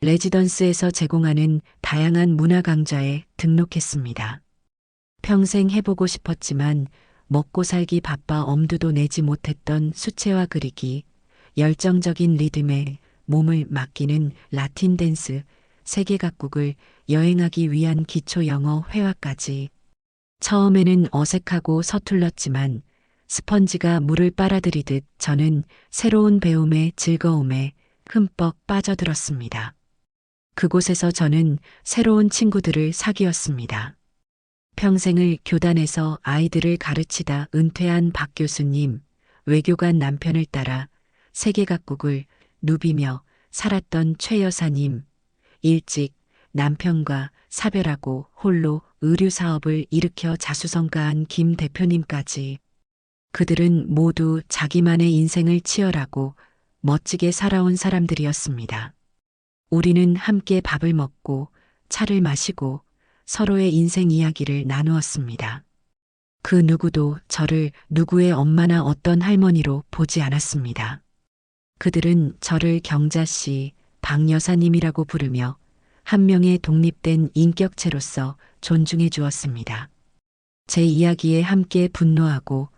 레지던스에서 제공하는 다양한 문화 강좌에 등록했습니다. 평생 해보고 싶었지만 먹고 살기 바빠 엄두도 내지 못했던 수채화 그리기, 열정적인 리듬에 몸을 맡기는 라틴 댄스, 세계 각국을 여행하기 위한 기초 영어 회화까지. 처음에는 어색하고 서툴렀지만 스펀지가 물을 빨아들이듯 저는 새로운 배움의 즐거움에 흠뻑 빠져들었습니다. 그곳에서 저는 새로운 친구들을 사귀었습니다. 평생을 교단에서 아이들을 가르치다 은퇴한 박 교수님, 외교관 남편을 따라 세계 각국을 누비며 살았던 최 여사님, 일찍 남편과 사별하고 홀로 의류 사업을 일으켜 자수성가한 김 대표님까지. 그들은 모두 자기만의 인생을 치열하고 멋지게 살아온 사람들이었습니다. 우리는 함께 밥을 먹고 차를 마시고 서로의 인생 이야기를 나누었습니다. 그 누구도 저를 누구의 엄마나 어떤 할머니로 보지 않았습니다. 그들은 저를 경자씨, 박 여사님이라고 부르며 한 명의 독립된 인격체로서 존중해 주었습니다. 제 이야기에 함께 분노하고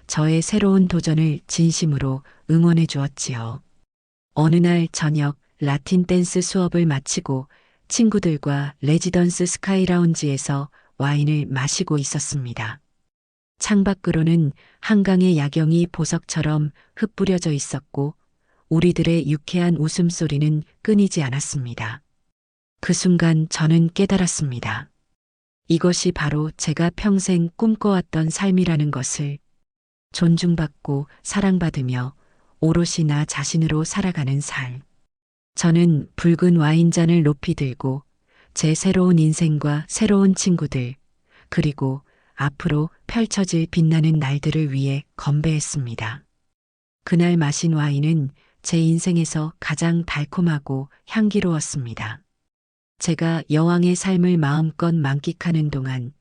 저의 새로운 도전을 진심으로 응원해 주었지요. 어느 날 저녁 라틴 댄스 수업을 마치고 친구들과 레지던스 스카이 라운지에서 와인을 마시고 있었습니다. 창밖으로는 한강의 야경이 보석처럼 흩뿌려져 있었고 우리들의 유쾌한 웃음소리는 끊이지 않았습니다. 그 순간 저는 깨달았습니다. 이것이 바로 제가 평생 꿈꿔왔던 삶이라는 것을. 존중받고 사랑받으며 오롯이 나 자신으로 살아가는 삶. 저는 붉은 와인잔을 높이 들고 제 새로운 인생과 새로운 친구들, 그리고 앞으로 펼쳐질 빛나는 날들을 위해 건배했습니다. 그날 마신 와인은 제 인생에서 가장 달콤하고 향기로웠습니다. 제가 여왕의 삶을 마음껏 만끽하는 동안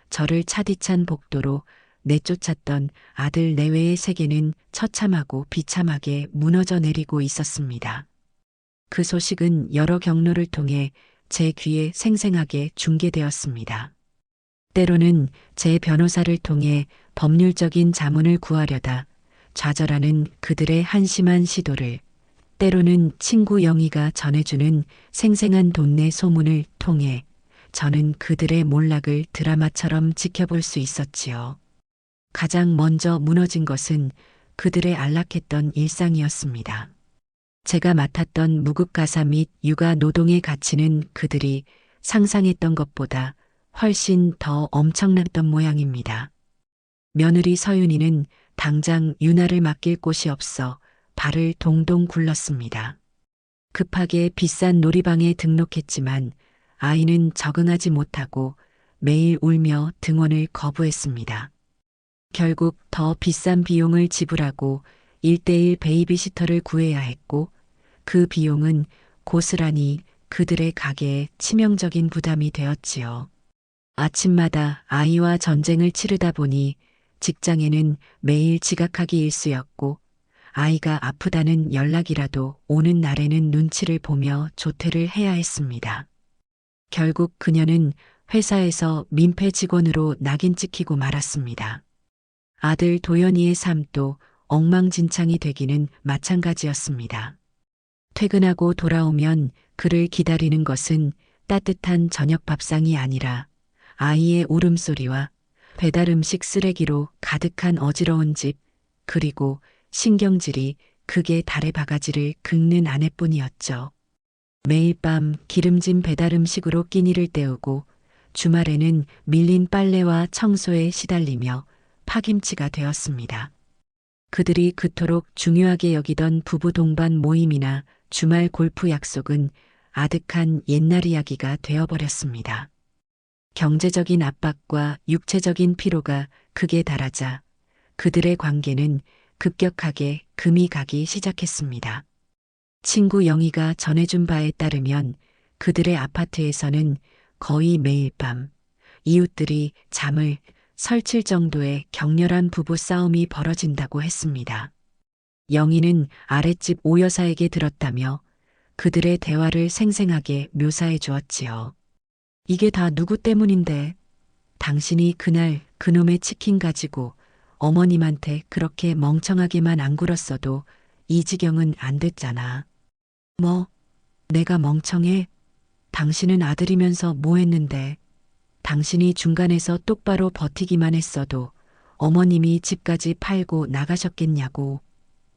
저를 차디찬 복도로 내쫓았던 아들 내외의 세계는 처참하고 비참하게 무너져 내리고 있었습니다. 그 소식은 여러 경로를 통해 제 귀에 생생하게 중계되었습니다. 때로는 제 변호사를 통해 법률적인 자문을 구하려다 좌절하는 그들의 한심한 시도를, 때로는 친구 영희가 전해주는 생생한 돈내 소문을 통해 저는 그들의 몰락을 드라마처럼 지켜볼 수 있었지요. 가장 먼저 무너진 것은 그들의 안락했던 일상이었습니다. 제가 맡았던 무급가사 및 육아 노동의 가치는 그들이 상상했던 것보다 훨씬 더 엄청났던 모양입니다. 며느리 서윤이는 당장 유나를 맡길 곳이 없어 발을 동동 굴렀습니다. 급하게 비싼 놀이방에 등록했지만 아이는 적응하지 못하고 매일 울며 등원을 거부했습니다. 결국 더 비싼 비용을 지불하고 1:1 베이비시터를 구해야 했고 그 비용은 고스란히 그들의 가게에 치명적인 부담이 되었지요. 아침마다 아이와 전쟁을 치르다 보니 직장에는 매일 지각하기 일쑤였고 아이가 아프다는 연락이라도 오는 날에는 눈치를 보며 조퇴를 해야 했습니다. 결국 그녀는 회사에서 민폐 직원으로 낙인 찍히고 말았습니다. 아들 도연이의 삶도 엉망진창이 되기는 마찬가지였습니다. 퇴근하고 돌아오면 그를 기다리는 것은 따뜻한 저녁 밥상이 아니라 아이의 울음소리와 배달음식 쓰레기로 가득한 어지러운 집, 그리고 신경질이 극에 달해 바가지를 긁는 아내뿐이었죠. 매일 밤 기름진 배달음식으로 끼니를 때우고 주말에는 밀린 빨래와 청소에 시달리며 파김치가 되었습니다. 그들이 그토록 중요하게 여기던 부부 동반 모임이나 주말 골프 약속은 아득한 옛날 이야기가 되어버렸습니다. 경제적인 압박과 육체적인 피로가 극에 달하자 그들의 관계는 급격하게 금이 가기 시작했습니다. 친구 영희가 전해준 바에 따르면 그들의 아파트에서는 거의 매일 밤 이웃들이 잠을 설칠 정도의 격렬한 부부 싸움이 벌어진다고 했습니다. 영희는 아랫집 오 여사에게 들었다며 그들의 대화를 생생하게 묘사해 주었지요. 이게 다 누구 때문인데? 당신이 그날 그놈의 치킨 가지고 어머님한테 그렇게 멍청하게만 안 굴었어도 이 지경은 안 됐잖아. 뭐, 내가 멍청해? 당신은 아들이면서 뭐 했는데? 당신이 중간에서 똑바로 버티기만 했어도 어머님이 집까지 팔고 나가셨겠냐고.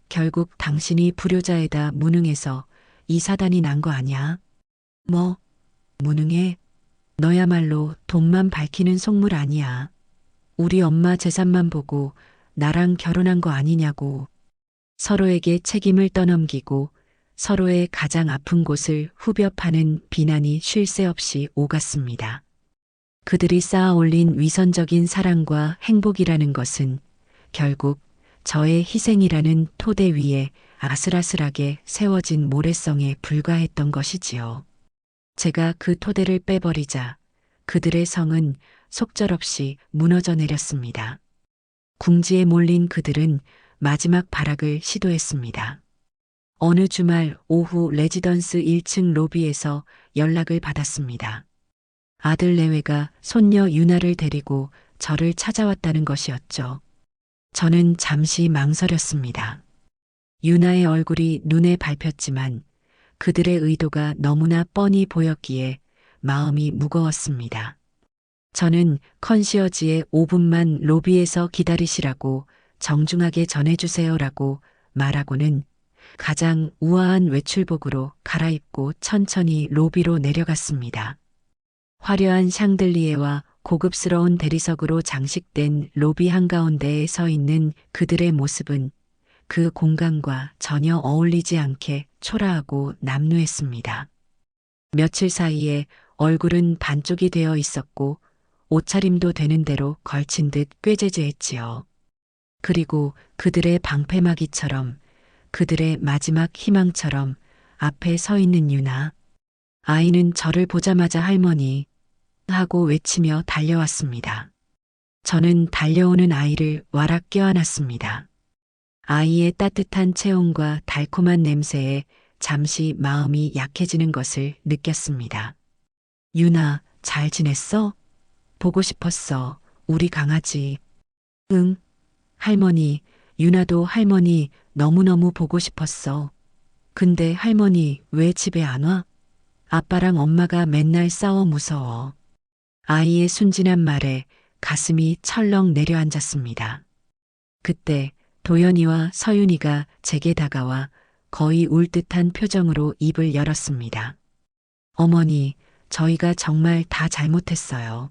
결국 당신이 불효자에다 무능해서 이 사단이 난 거 아냐? 뭐, 무능해? 너야말로 돈만 밝히는 속물 아니야. 우리 엄마 재산만 보고 나랑 결혼한 거 아니냐고. 서로에게 책임을 떠넘기고 서로의 가장 아픈 곳을 후벼 파는 비난이 쉴 새 없이 오갔습니다. 그들이 쌓아 올린 위선적인 사랑과 행복이라는 것은 결국 저의 희생이라는 토대 위에 아슬아슬하게 세워진 모래성에 불과했던 것이지요. 제가 그 토대를 빼버리자 그들의 성은 속절없이 무너져 내렸습니다. 궁지에 몰린 그들은 마지막 발악을 시도했습니다. 어느 주말 오후 레지던스 1층 로비에서 연락을 받았습니다. 아들 내외가 손녀 유나를 데리고 저를 찾아왔다는 것이었죠. 저는 잠시 망설였습니다. 유나의 얼굴이 눈에 밟혔지만 그들의 의도가 너무나 뻔히 보였기에 마음이 무거웠습니다. 저는 컨시어지에 5분만 로비에서 기다리시라고 정중하게 전해주세요라고 말하고는 가장 우아한 외출복으로 갈아입고 천천히 로비로 내려갔습니다. 화려한 샹들리에와 고급스러운 대리석으로 장식된 로비 한가운데에 서 있는 그들의 모습은 그 공간과 전혀 어울리지 않게 초라하고 남루했습니다. 며칠 사이에 얼굴은 반쪽이 되어 있었고 옷차림도 되는 대로 걸친 듯 꾀죄죄했지요. 그리고 그들의 방패막이처럼 그들의 마지막 희망처럼 앞에 서 있는 유나. 아이는 저를 보자마자 할머니 하고 외치며 달려왔습니다. 저는 달려오는 아이를 와락 껴안았습니다. 아이의 따뜻한 체온과 달콤한 냄새에 잠시 마음이 약해지는 것을 느꼈습니다. 유나, 잘 지냈어? 보고 싶었어. 우리 강아지. 응. 할머니, 유나도 할머니 너무너무 보고 싶었어. 근데 할머니 왜 집에 안 와? 아빠랑 엄마가 맨날 싸워 무서워. 아이의 순진한 말에 가슴이 철렁 내려앉았습니다. 그때 도연이와 서윤이가 제게 다가와 거의 울 듯한 표정으로 입을 열었습니다. 어머니, 저희가 정말 다 잘못했어요.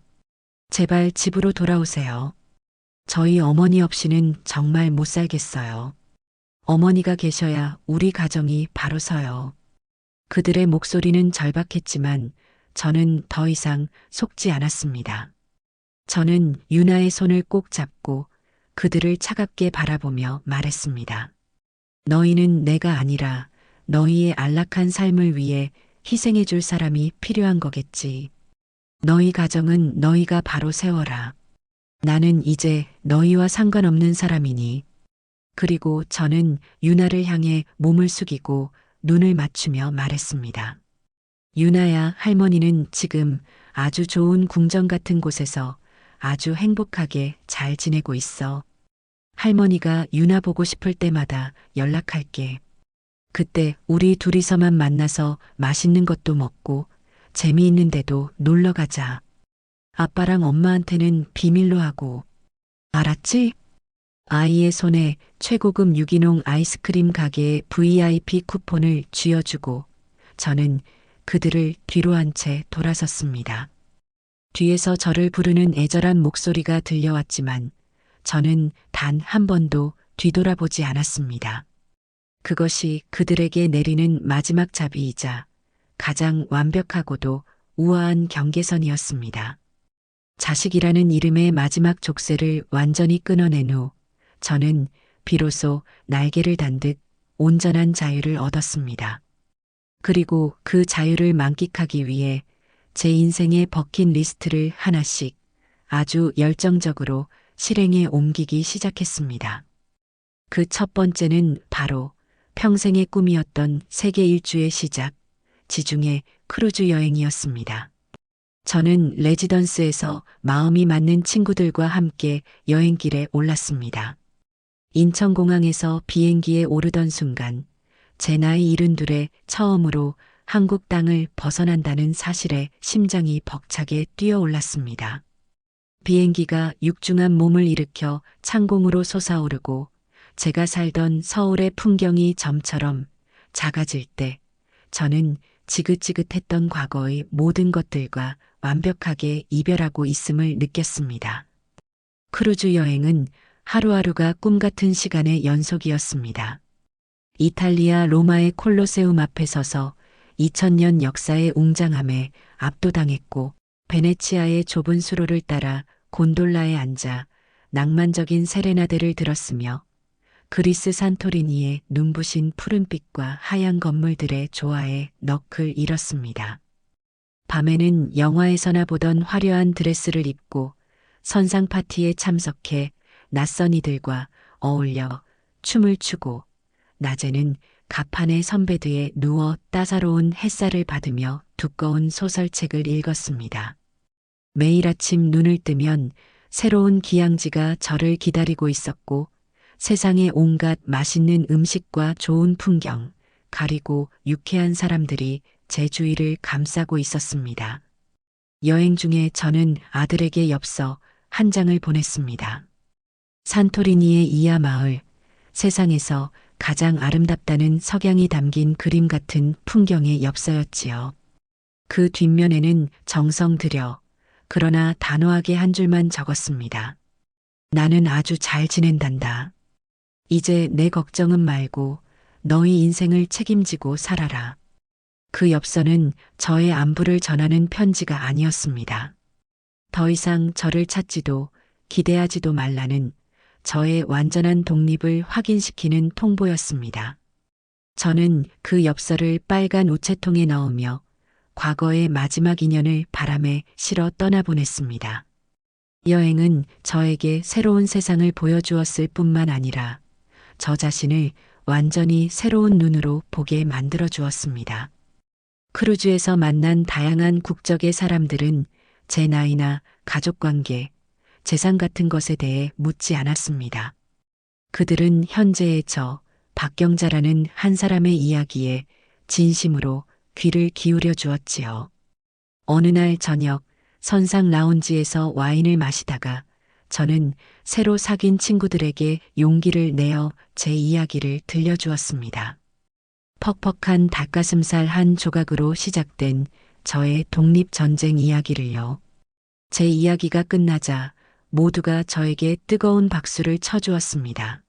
제발 집으로 돌아오세요. 저희 어머니 없이는 정말 못 살겠어요. 어머니가 계셔야 우리 가정이 바로 서요. 그들의 목소리는 절박했지만 저는 더 이상 속지 않았습니다. 저는 유나의 손을 꼭 잡고 그들을 차갑게 바라보며 말했습니다. 너희는 내가 아니라 너희의 안락한 삶을 위해 희생해 줄 사람이 필요한 거겠지. 너희 가정은 너희가 바로 세워라. 나는 이제 너희와 상관없는 사람이니. 그리고 저는 유나를 향해 몸을 숙이고 눈을 맞추며 말했습니다. 유나야, 할머니는 지금 아주 좋은 궁전 같은 곳에서 아주 행복하게 잘 지내고 있어. 할머니가 유나 보고 싶을 때마다 연락할게. 그때 우리 둘이서만 만나서 맛있는 것도 먹고 재미있는데도 놀러 가자. 아빠랑 엄마한테는 비밀로 하고. 알았지? 아이의 손에 최고급 유기농 아이스크림 가게의 VIP 쿠폰을 쥐어주고 저는 그들을 뒤로 한 채 돌아섰습니다. 뒤에서 저를 부르는 애절한 목소리가 들려왔지만 저는 단 한 번도 뒤돌아보지 않았습니다. 그것이 그들에게 내리는 마지막 자비이자 가장 완벽하고도 우아한 경계선이었습니다. 자식이라는 이름의 마지막 족쇄를 완전히 끊어낸 후 저는 비로소 날개를 단 듯 온전한 자유를 얻었습니다. 그리고 그 자유를 만끽하기 위해 제 인생의 버킷리스트를 하나씩 아주 열정적으로 실행에 옮기기 시작했습니다. 그 첫 번째는 바로 평생의 꿈이었던 세계 일주의 시작, 지중해 크루즈 여행이었습니다. 저는 레지던스에서 마음이 맞는 친구들과 함께 여행길에 올랐습니다. 인천공항에서 비행기에 오르던 순간 제 나이 72에 처음으로 한국 땅을 벗어난다는 사실에 심장이 벅차게 뛰어올랐습니다. 비행기가 육중한 몸을 일으켜 창공으로 솟아오르고 제가 살던 서울의 풍경이 점처럼 작아질 때 저는 지긋지긋했던 과거의 모든 것들과 완벽하게 이별하고 있음을 느꼈습니다. 크루즈 여행은 하루하루가 꿈 같은 시간의 연속이었습니다. 이탈리아 로마의 콜로세움 앞에 서서 2000년 역사의 웅장함에 압도당했고 베네치아의 좁은 수로를 따라 곤돌라에 앉아 낭만적인 세레나데를 들었으며 그리스 산토리니의 눈부신 푸른빛과 하얀 건물들의 조화에 넋을 잃었습니다. 밤에는 영화에서나 보던 화려한 드레스를 입고 선상 파티에 참석해 낯선 이들과 어울려 춤을 추고 낮에는 가판의 선베드에 누워 따사로운 햇살을 받으며 두꺼운 소설책을 읽었습니다. 매일 아침 눈을 뜨면 새로운 기항지가 저를 기다리고 있었고 세상의 온갖 맛있는 음식과 좋은 풍경, 가리고 유쾌한 사람들이 제 주위를 감싸고 있었습니다. 여행 중에 저는 아들에게 엽서 한 장을 보냈습니다. 산토리니의 이하 마을, 세상에서 가장 아름답다는 석양이 담긴 그림 같은 풍경의 엽서였지요. 그 뒷면에는 정성 들여 그러나 단호하게 한 줄만 적었습니다. 나는 아주 잘 지낸단다. 이제 내 걱정은 말고 너희 인생을 책임지고 살아라. 그 엽서는 저의 안부를 전하는 편지가 아니었습니다. 더 이상 저를 찾지도 기대하지도 말라는 저의 완전한 독립을 확인시키는 통보였습니다. 저는 그 엽서를 빨간 우체통에 넣으며 과거의 마지막 인연을 바람에 실어 떠나보냈습니다. 여행은 저에게 새로운 세상을 보여주었을 뿐만 아니라 저 자신을 완전히 새로운 눈으로 보게 만들어 주었습니다. 크루즈에서 만난 다양한 국적의 사람들은 제 나이나 가족관계, 재산 같은 것에 대해 묻지 않았습니다. 그들은 현재의 저, 박경자라는 한 사람의 이야기에 진심으로 귀를 기울여 주었지요. 어느 날 저녁 선상 라운지에서 와인을 마시다가 저는 새로 사귄 친구들에게 용기를 내어 제 이야기를 들려주었습니다. 퍽퍽한 닭가슴살 한 조각으로 시작된 저의 독립전쟁 이야기를요. 제 이야기가 끝나자 모두가 저에게 뜨거운 박수를 쳐주었습니다.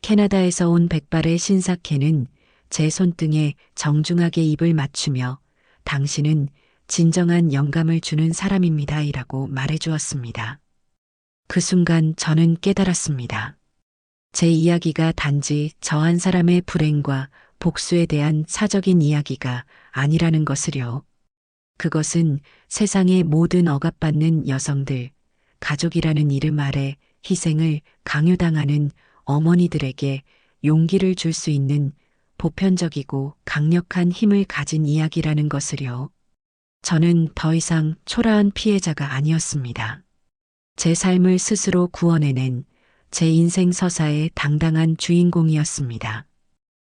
캐나다에서 온 백발의 신사케는 제 손등에 정중하게 입을 맞추며 당신은 진정한 영감을 주는 사람입니다. 이라고 말해주었습니다. 그 순간 저는 깨달았습니다. 제 이야기가 단지 저 한 사람의 불행과 복수에 대한 사적인 이야기가 아니라는 것을요. 그것은 세상의 모든 억압받는 여성들, 가족이라는 이름 아래 희생을 강요당하는 어머니들에게 용기를 줄 수 있는 보편적이고 강력한 힘을 가진 이야기라는 것을요. 저는 더 이상 초라한 피해자가 아니었습니다. 제 삶을 스스로 구원해낸 제 인생 서사의 당당한 주인공이었습니다.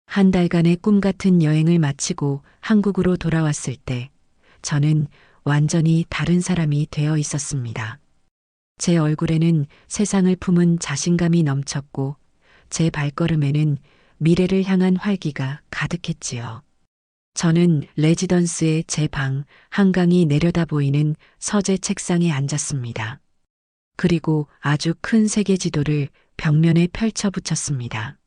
한 달간의 꿈 같은 여행을 마치고 한국으로 돌아왔을 때 저는 완전히 다른 사람이 되어 있었습니다. 제 얼굴에는 세상을 품은 자신감이 넘쳤고 제 발걸음에는 미래를 향한 활기가 가득했지요. 저는 레지던스의 제 방 한강이 내려다 보이는 서재 책상에 앉았습니다. 그리고 아주 큰 세계 지도를 벽면에 펼쳐 붙였습니다.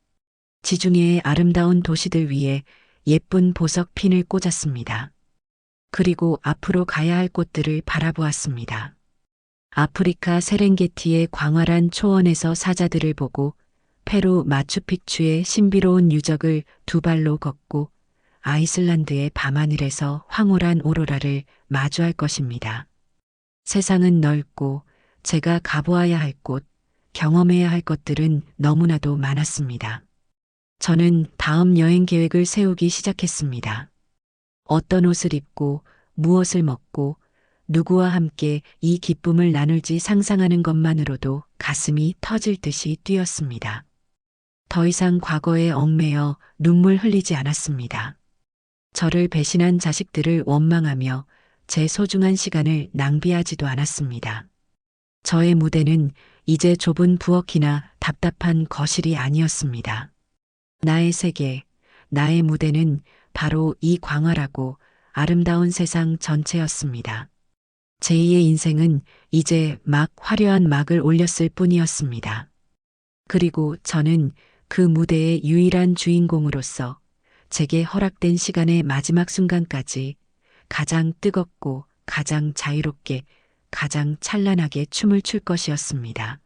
지중해의 아름다운 도시들 위에 예쁜 보석 핀을 꽂았습니다. 그리고 앞으로 가야 할 곳들을 바라보았습니다. 아프리카 세렝게티의 광활한 초원에서 사자들을 보고 페루 마추픽추의 신비로운 유적을 두 발로 걷고 아이슬란드의 밤하늘에서 황홀한 오로라를 마주할 것입니다. 세상은 넓고 제가 가보아야 할 곳, 경험해야 할 것들은 너무나도 많았습니다. 저는 다음 여행 계획을 세우기 시작했습니다. 어떤 옷을 입고 무엇을 먹고 누구와 함께 이 기쁨을 나눌지 상상하는 것만으로도 가슴이 터질 듯이 뛰었습니다. 더 이상 과거에 얽매여 눈물 흘리지 않았습니다. 저를 배신한 자식들을 원망하며 제 소중한 시간을 낭비하지도 않았습니다. 저의 무대는 이제 좁은 부엌이나 답답한 거실이 아니었습니다. 나의 세계, 나의 무대는 바로 이 광활하고 아름다운 세상 전체였습니다. 제2의 인생은 이제 막 화려한 막을 올렸을 뿐이었습니다. 그리고 저는 그 무대의 유일한 주인공으로서 제게 허락된 시간의 마지막 순간까지 가장 뜨겁고 가장 자유롭게 가장 찬란하게 춤을 출 것이었습니다.